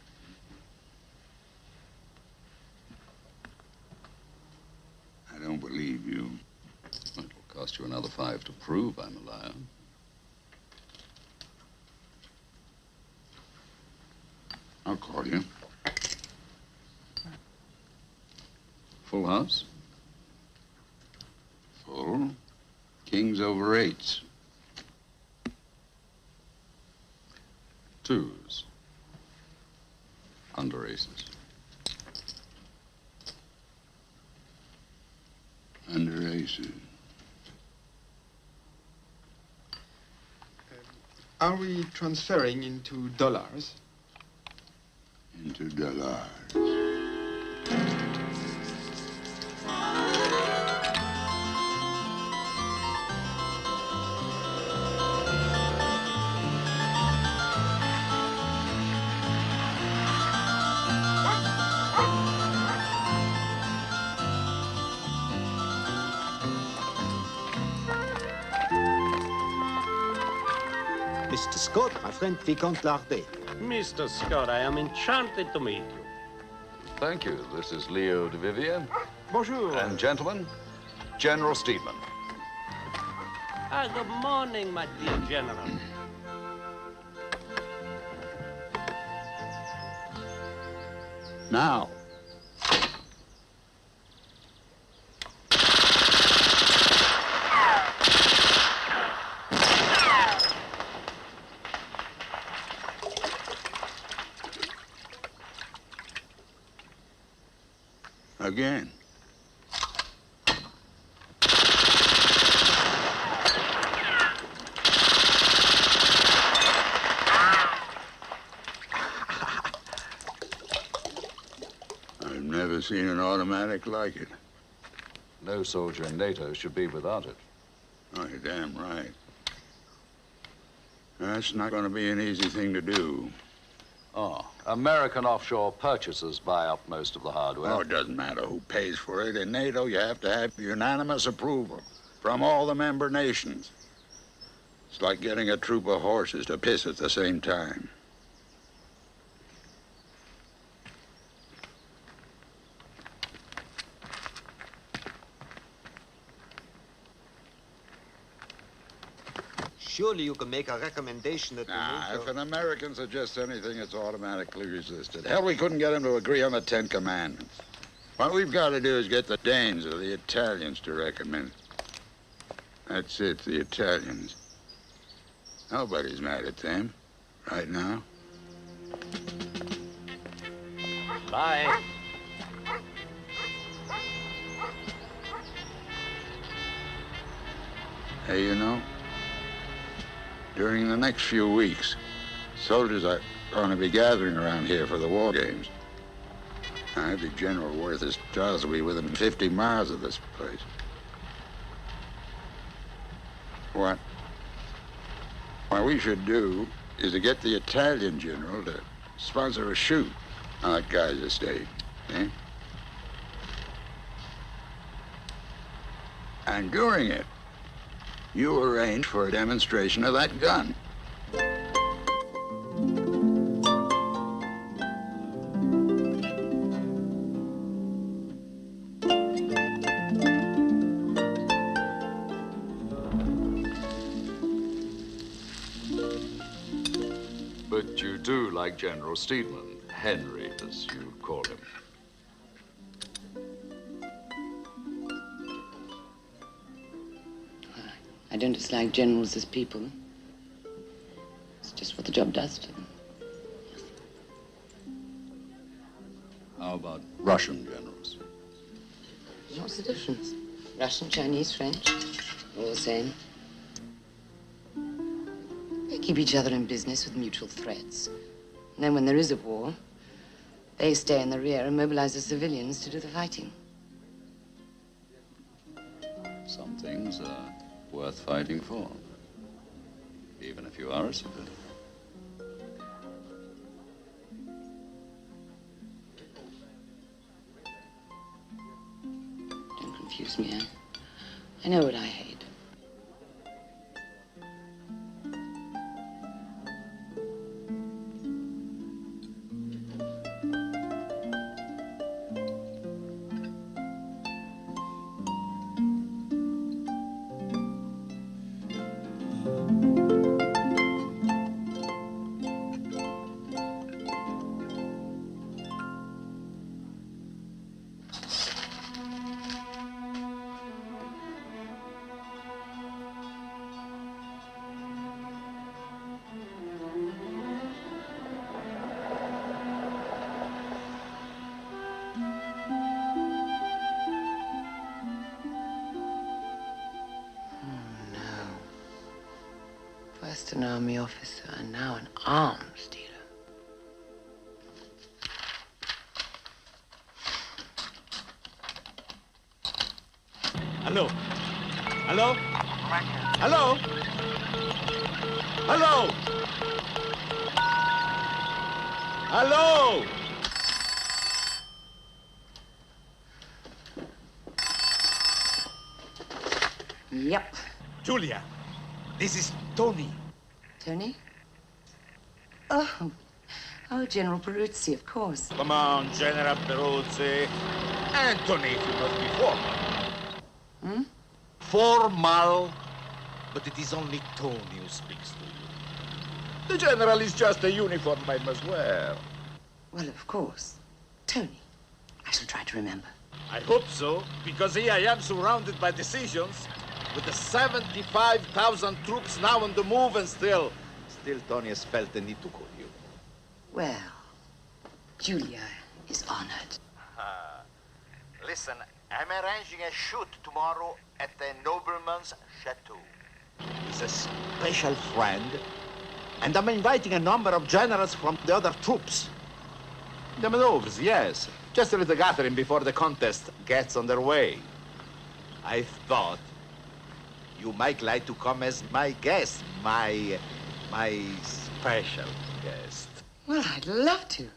I don't believe you. It'll cost you another 5 to prove I'm a liar. I'll call you. Full house? Full. Kings over 8s. 2s. Under aces. Under aces. Are we transferring into dollars? Into dollars. Mr. Scott, my friend Vicomte Lardet. Mr. Scott, I am enchanted to meet you. Thank you. This is Leo de Vivier. Bonjour. And gentlemen, General Steedman. Ah, good morning, my dear General. Now. Again. I've never seen an automatic like it. No soldier in NATO should be without it. Oh, you're damn right. That's not going to be an easy thing to do. Oh, American offshore purchasers buy up most of the hardware. Oh, it doesn't matter who pays for it. In NATO, you have to have unanimous approval from all the member nations. It's like getting a troop of horses to piss at the same time. Surely you can make a recommendation that If an American suggests anything, it's automatically resisted. Hell, we couldn't get him to agree on the 10 Commandments. What we've got to do is get the Danes or the Italians to recommend it. That's it, the Italians. Nobody's mad at them right now. Bye. Hey, you know, during the next few weeks, soldiers are going to be gathering around here for the war games. I think General Worth's trials will be within 50 miles of this place. What we should do is to get the Italian general to sponsor a shoot on that guy's estate, eh? And during it, you arrange for a demonstration of that gun. But you do like General Steedman, Henry, as you call him. I don't dislike generals as people. It's just what the job does to them. How about Russian generals? What's the difference? Russian, Chinese, French, all the same. They keep each other in business with mutual threats. And then when there is a war, they stay in the rear and mobilize the civilians to do the fighting. Some things are worth fighting for, even if you are a civilian. Don't confuse me, I know what I hate. First an army officer and now an arms dealer. Hello? Hello? Hello? Hello? Hello? Yep. Julia, this is Tony. Tony? Oh, General Peruzzi, of course. Come on, General Peruzzi. Anthony, you must be formal. Hmm? Formal, but it is only Tony who speaks to you. The general is just a uniform I must wear. Well, of course. Tony. I shall try to remember. I hope so, because here I am surrounded by decisions with the 75,000 troops now on the move and still Tony has felt the need to call you. Well, Julia is honored. Listen, I'm arranging a shoot tomorrow at the nobleman's chateau. He's a special friend, and I'm inviting a number of generals from the other troops. The maneuvers, yes. Just a little gathering before the contest gets underway. I thought you might like to come as my guest, my special guest. Well, I'd love to.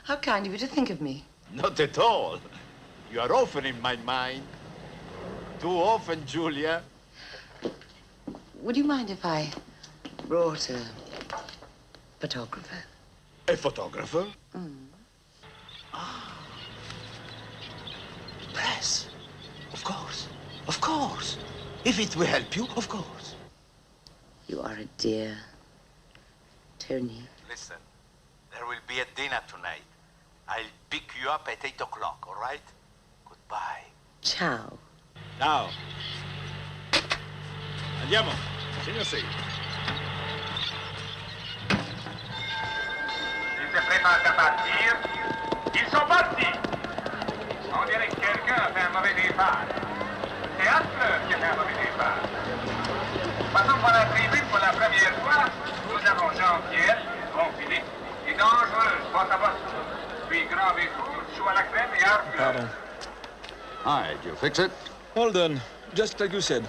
How kind of you to think of me. Not at all. You are often in my mind. Too often, Julia. Would you mind if I brought a photographer. A photographer? Press. Of course. Of course. If it will help you, of course. You are a dear, Tony. Listen, there will be a dinner tonight. I'll pick you up at 8 o'clock, all right? Goodbye. Ciao. Ciao. Andiamo. Signor sì. Ils se préparent à partir. Ils sont partis. On dirait que quelqu'un a fait un mauvais départ. C'est Hasler qui a fait un mauvais départ. Passons pour la tribune pour la première fois. Nous avons Jean-Pierre, Bon-Philippe, et Dangereuse, Botte-à-Botte. Puis Grand Vécourt, Chou à la crème et Harfleur. Pardon. Hi, did you fix it? All done. Just like you said.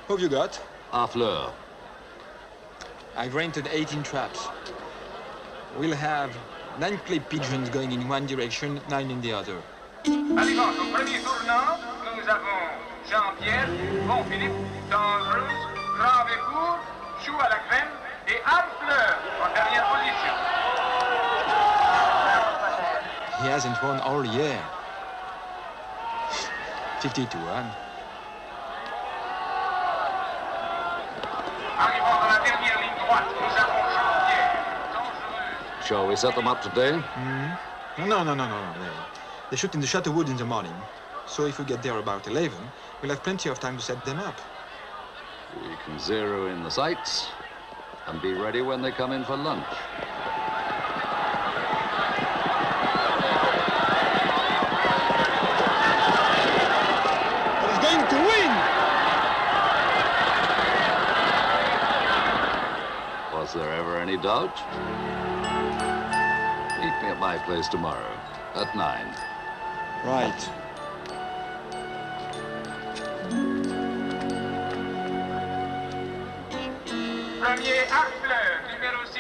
Who've you got? Harfleur. I've rented 18 traps. We'll have 9 clay pigeons going in one direction, 9 in the other. Arrivant au premier tournant, nous avons Jean-Pierre, Bon-Philippe, Dangereuse, Grand Vécourt, Chou à la crème et Harfleur en dernière position. He hasn't won all year. 50-1. Arrivant dans la dernière ligne droite, nous avons Jean-Pierre, Dangereuse. Shall we set them up today? No. They shoot in the Chateau Wood in the morning. So if we get there about 11, we'll have plenty of time to set them up. We can zero in the sights and be ready when they come in for lunch. He's going to win! Was there ever any doubt? Meet me at my place tomorrow at 9. Right. Premier Harfleur, numéro 6.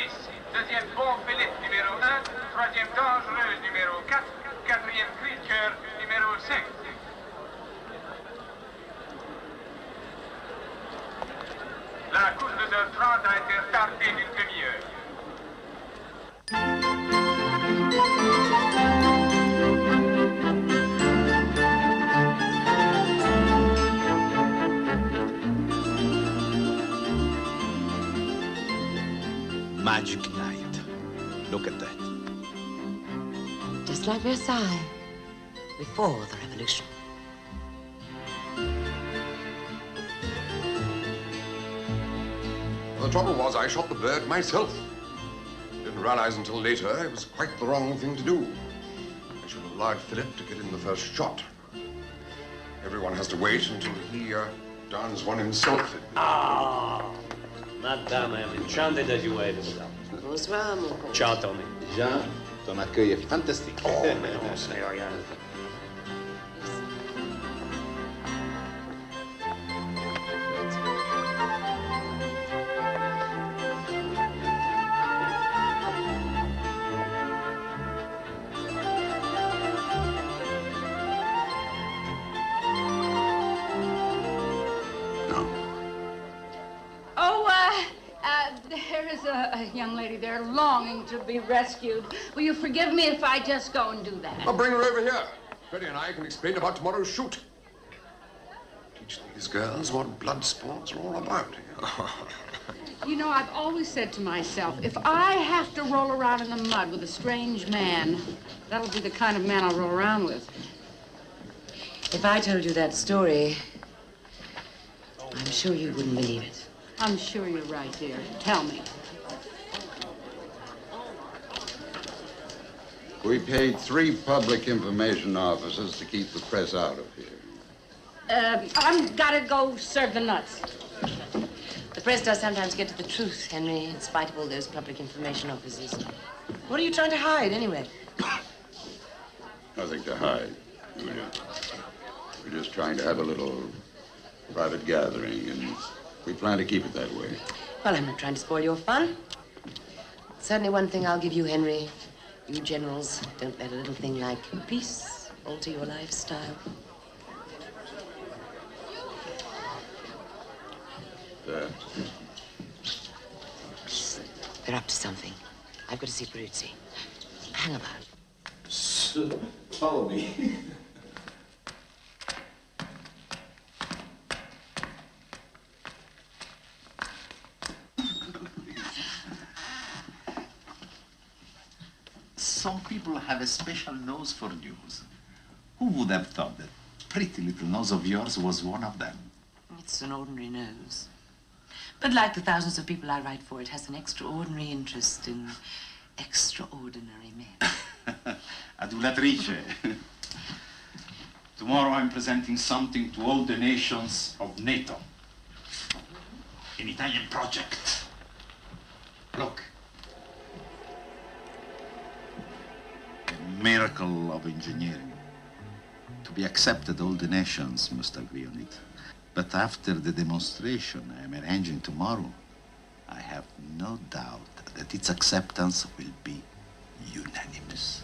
Deuxième Bon-Philippe, numéro 1. Troisième Dangereuse, numéro 4. Quatrième Creature, numéro 5. La course de 2h30 a été retardée d'une demi-heure. Magic night. Look at that. Just like Versailles, before the revolution. The trouble was, I shot the bird myself. Didn't realize until later it was quite the wrong thing to do. I should have allowed Philip to get in the first shot. Everyone has to wait until he downs one himself. Madame, I am enchanted that you waited. Bonsoir, mon con. Ciao, Tony. Jean, ton accueil est fantastique. Oh, mais non, c'est rien. There is a young lady there longing to be rescued. Will you forgive me if I just go and do that? I'll bring her over here. Freddie and I can explain about tomorrow's shoot. Teach these girls what blood sports are all about. You know, I've always said to myself, if I have to roll around in the mud with a strange man, that'll be the kind of man I'll roll around with. If I told you that story, I'm sure you wouldn't believe it. I'm sure you're right, dear. Tell me. We paid 3 public information officers to keep the press out of here. I've got to go serve the nuts. The press does sometimes get to the truth, Henry, in spite of all those public information officers. What are you trying to hide, anyway? Nothing to hide. We're just trying to have a little private gathering, and we plan to keep it that way. Well, I'm not trying to spoil your fun. Certainly one thing I'll give you, Henry. You generals don't let a little thing like peace alter your lifestyle. They're up to something. I've got to see Peruzzi. Hang about. Follow me. Some people have a special nose for news. Who would have thought that pretty little nose of yours was one of them? It's an ordinary nose. But like the thousands of people I write for, it has an extraordinary interest in extraordinary men. Adulatrice. Tomorrow I'm presenting something to all the nations of NATO. An Italian project. Look. A miracle of engineering. To be accepted, all the nations must agree on it. But after the demonstration I am arranging tomorrow, I have no doubt that its acceptance will be unanimous.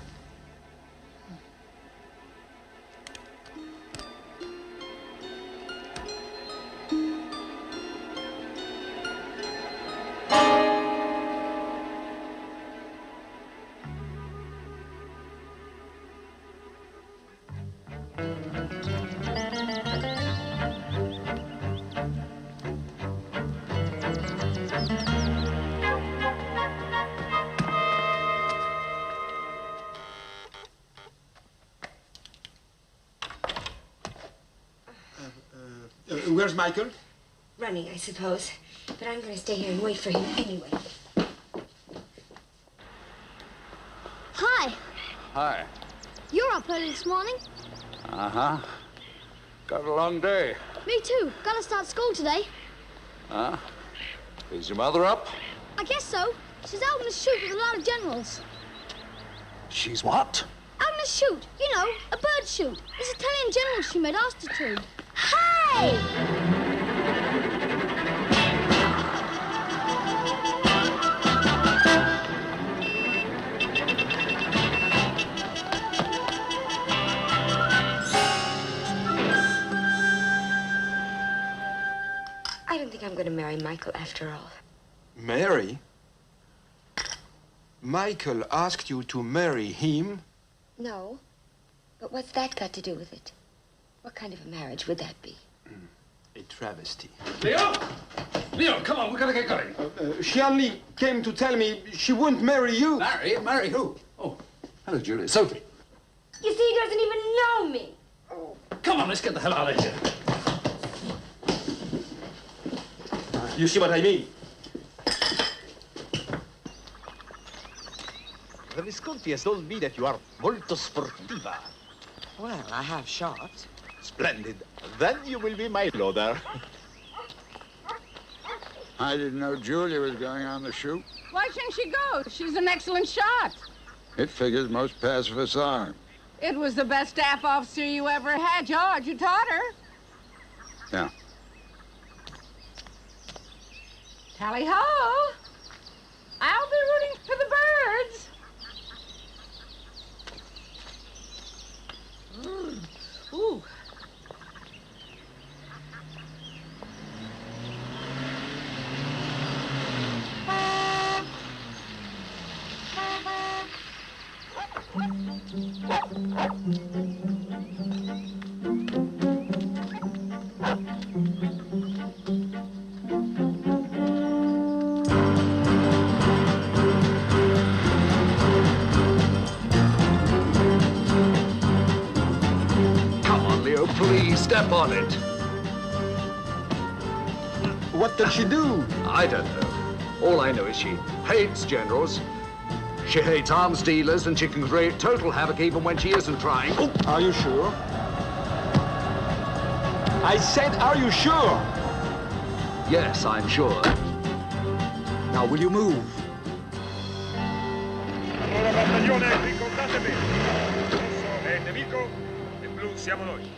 Where's Michael? Running, I suppose. But I'm going to stay here and wait for him anyway. Hi. Hi. You're up early this morning. Uh-huh. Got a long day. Me too. Gotta start school today. Huh? Is your mother up? I guess so. She's out on a shoot with a lot of generals. She's what? Out on a shoot. You know, a bird shoot. It's Italian generals she made altitude. Hey! I don't think I'm going to marry Michael after all. Mary? Michael asked you to marry him? No. But what's that got to do with it? What kind of a marriage would that be? A travesty. Leo! Leo, come on, we gotta get going. She only came to tell me she wouldn't marry you. Marry? Marry who? Oh, hello, Julia. Sophie. You see, he doesn't even know me. Come on, let's get the hell out of here. You see what I mean? The Visconti has told me that you are molto sportiva. Well, I have shot. Splendid. Then you will be my loader. I didn't know Julia was going on the shoot. Why shouldn't she go? She's an excellent shot. It figures most pacifists are. It was the best staff officer you ever had, George. You taught her. Yeah. Tally-ho! I'll be rooting for the birds. Ooh. Please step on it. What did she do? I don't know. All I know is she hates generals, she hates arms dealers, and she can create total havoc even when she isn't trying. Oh. Are you sure? I said, are you sure? Yes, I'm sure. Now, will you move? Nuova battaglione, incontrate bene. Rosso è il nemico e blu siamo noi.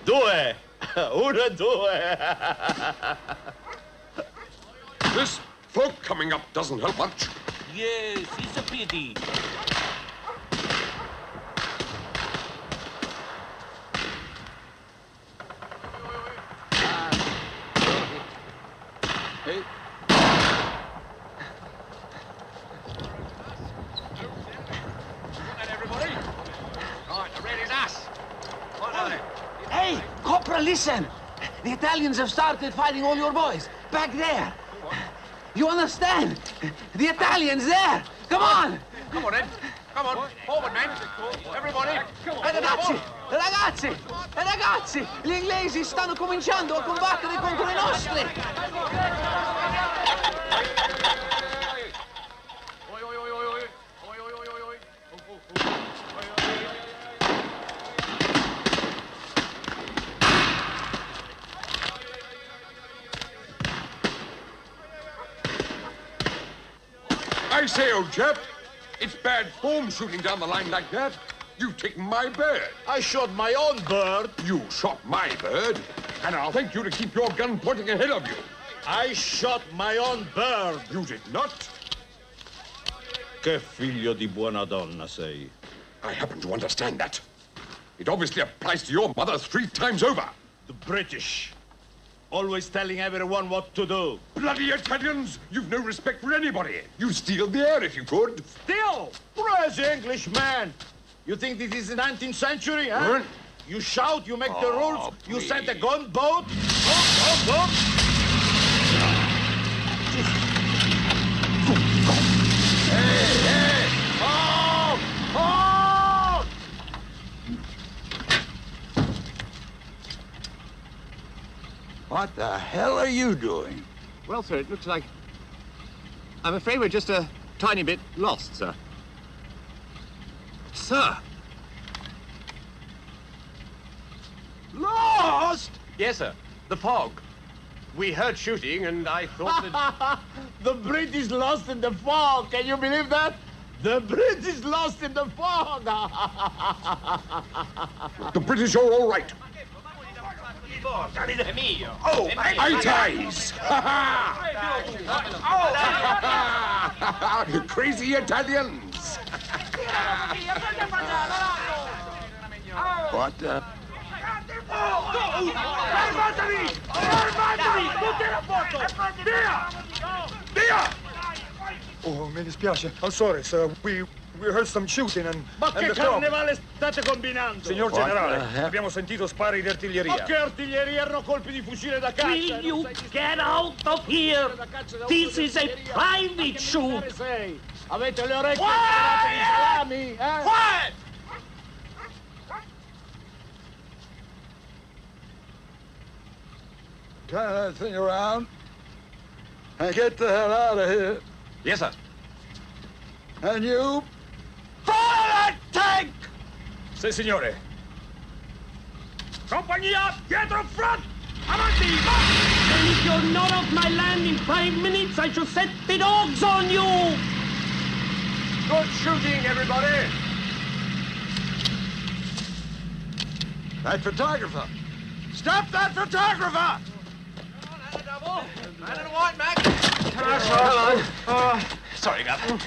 Due. Una, due. This fog coming up doesn't help much. Yes, it's a pity. Hey. Everybody? Right, the red is us. What are they? Hey, Corporal, listen. The Italians have started fighting all your boys. Back there. You understand? The Italians there. Come on. Come on, then. Come on. Forward, men. Everybody. Ragazzi, ragazzi, ragazzi, gli inglesi stanno cominciando a combattere contro i nostri. I say, old chap, it's bad form shooting down the line like that. You've taken my bird. I shot my own bird. You shot my bird, and I'll thank you to keep your gun pointing ahead of you. I shot my own bird. You did not. Che figlio di buona donna sei. I happen to understand that. It obviously applies to your mother 3 times over. The British. Always telling everyone what to do. Bloody Italians! You've no respect for anybody. You'd steal the air if you could. Steal? Where's the Englishman? You think this is the 19th century, huh? You shout, you make the rules, you send a gunboat. Hey! Oh! Oh! What the hell are you doing? Well, sir, it looks like... I'm afraid we're just a tiny bit lost, sir. Sir! Lost? Yes, sir. The fog. We heard shooting, and I thought that... The British lost in the fog. Can you believe that? The British lost in the fog. The British are all right. Oh, ities! You crazy Italians! What the... Oh, mi dispiace. I'm sorry, sir. We heard some shooting and... Ma che carnevale state combinando? Signor Generale, abbiamo sentito spari di artiglieria. Ma che artiglieria? Erano colpi di fucile da caccia. Will you get out of here? This is a private shoot. Avete le orecchie di salami, eh? Quiet! Turn that thing around and get the hell out of here. Yes, sir. And you... Fire that tank! Sì, signore. Compagnia, dietro front! Avanti! And if you're not off my land in 5 minutes, I shall set the dogs on you! Good shooting, everybody! That photographer! Stop that photographer! Man in the white, Mac. Sorry, Gov.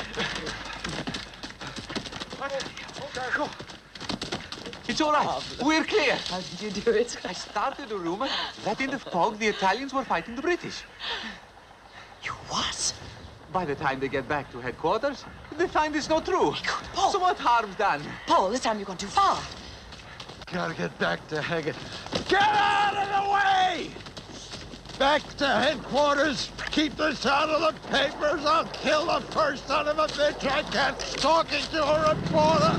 It's all right. We're clear. How did you do it? I started a rumor that in the fog the Italians were fighting the British. You what? By the time they get back to headquarters, they find it's not true. Paul. So what harm's done? Paul, this time you've gone too far. Gotta get back to Haggett. Get out of the way! Back to headquarters. Keep this out of the papers. I'll kill the first son of a bitch I catch talking to a reporter.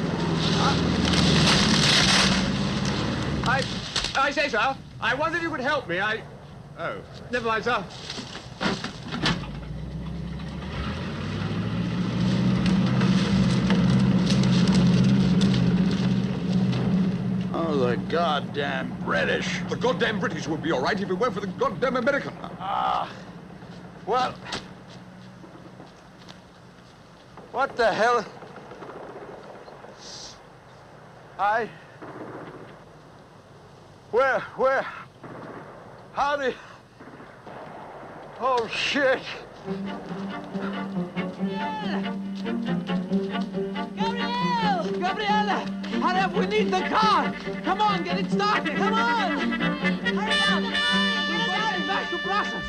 I say, sir, I wonder if you could help me. Oh, never mind, sir. Oh, the goddamn British. The goddamn British would be all right if it weren't for the goddamn American. Well, what the hell? Where? How did... Oh, shit. Gabriella! Hurry up, we need the car! Come on, get it started, come on! Hurry up! We're going back to Brussels!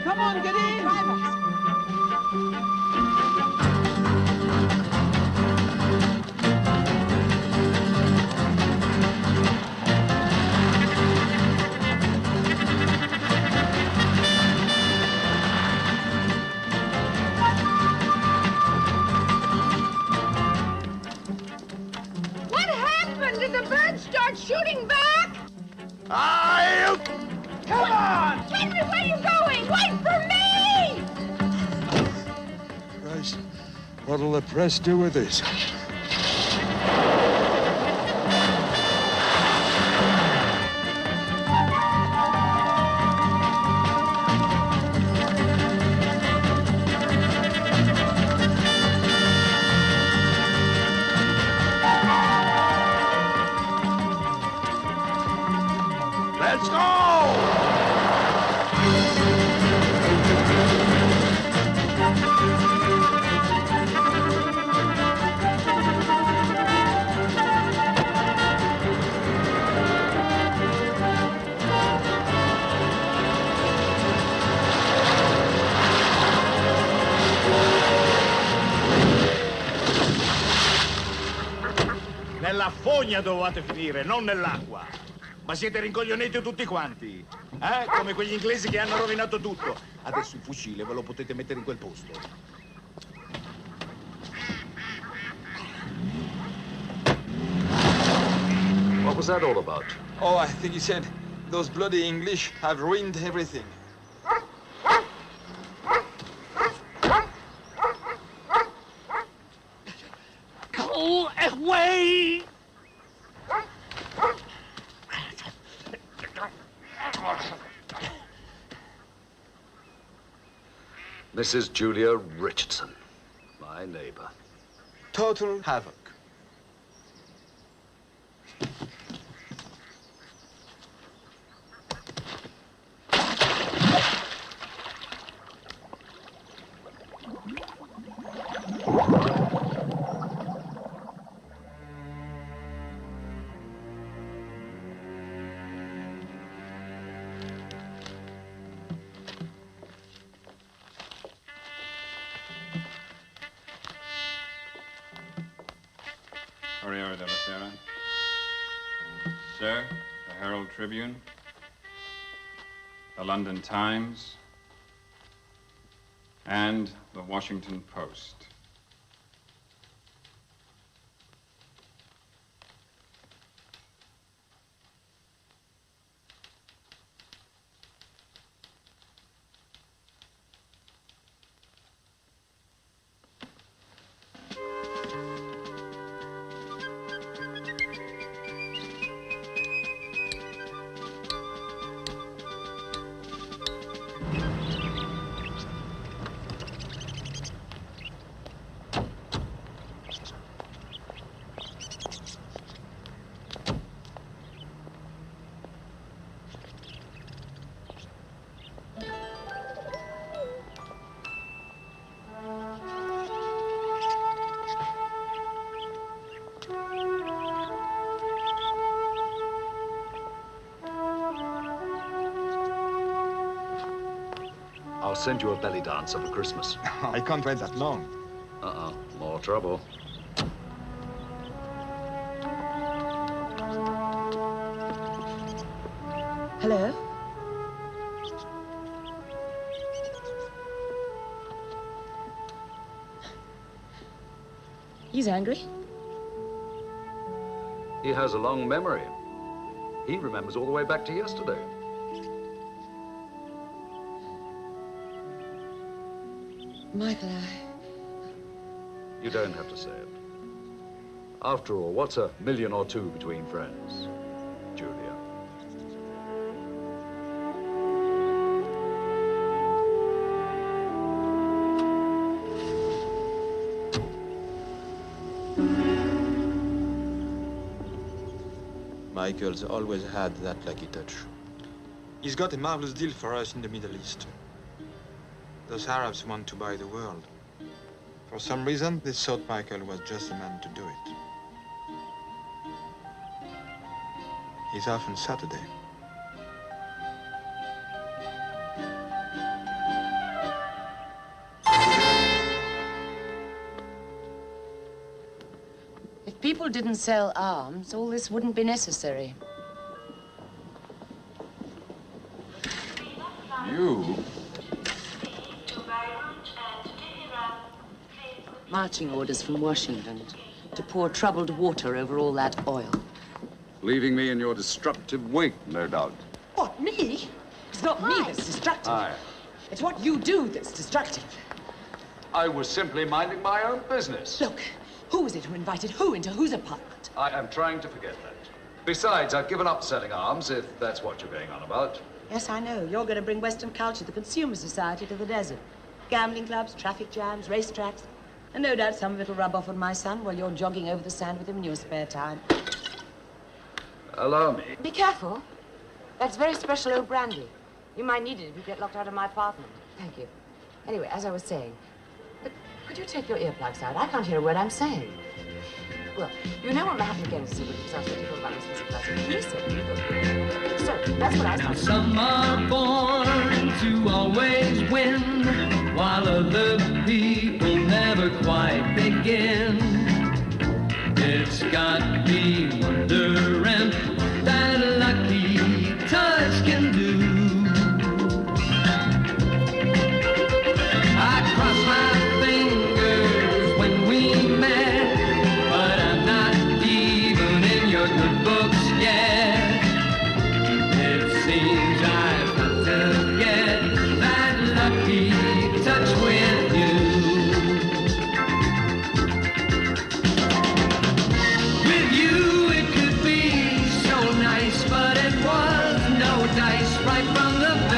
Come on, get in! Drive us! Did the birds start shooting back? Come on! Henry, where are you going? Wait for me! Christ, what'll the press do with this? Let's go! Nella fogna dovevate finire, non nell'acqua. Ma siete rincoglioniti tutti quanti, eh? Come quegli inglesi che hanno rovinato tutto. Adesso il fucile ve lo potete mettere in quel posto. What was that all about? Oh, I think he said those bloody English have ruined everything. Go away! Mrs. Julia Richardson, my neighbor. Total havoc. Corriere della Sera. Sir, the Herald Tribune, the London Times, and the Washington Post. I'll send you a belly dancer for Christmas. I can't wait that long. Uh-uh, more trouble. Hello? He's angry. He has a long memory. He remembers all the way back to yesterday. Michael, You don't have to say it. After all, what's a million or two between friends, Julia? Michael's always had that lucky touch. He's got a marvelous deal for us in the Middle East. Those Arabs want to buy the world. For some reason, they thought Michael was just the man to do it. He's off on Saturday. If people didn't sell arms, all this wouldn't be necessary. You? Marching orders from Washington to pour troubled water over all that oil. Leaving me in your destructive wake, no doubt. What, me? It's not me that's destructive. Aye. It's what you do that's destructive. I was simply minding my own business. Look, who was it who invited who into whose apartment? I am trying to forget that. Besides, I've given up selling arms, if that's what you're going on about. Yes, I know. You're going to bring Western culture, the consumer society, to the desert. Gambling clubs, traffic jams, racetracks. And no doubt some of it'll rub off on my son while you're jogging over the sand with him in your spare time. Allow me. Be careful. That's very special old brandy. You might need it if you get locked out of my apartment. Thank you. Anyway, as I was saying, could you take your earplugs out? I can't hear a word I'm saying. Well, you know what happened again to see what yourself what you thought about Mr. Classic. He said you thought. So, that's what I thought. Some are born to always win, while other people never quite begin. It's got me wondering what that lucky touch can do. I cross my fingers when we met, but I'm not even in your good books yet. It seems I've got to get that lucky touch with you. With you it could be so nice, but it was no dice right from the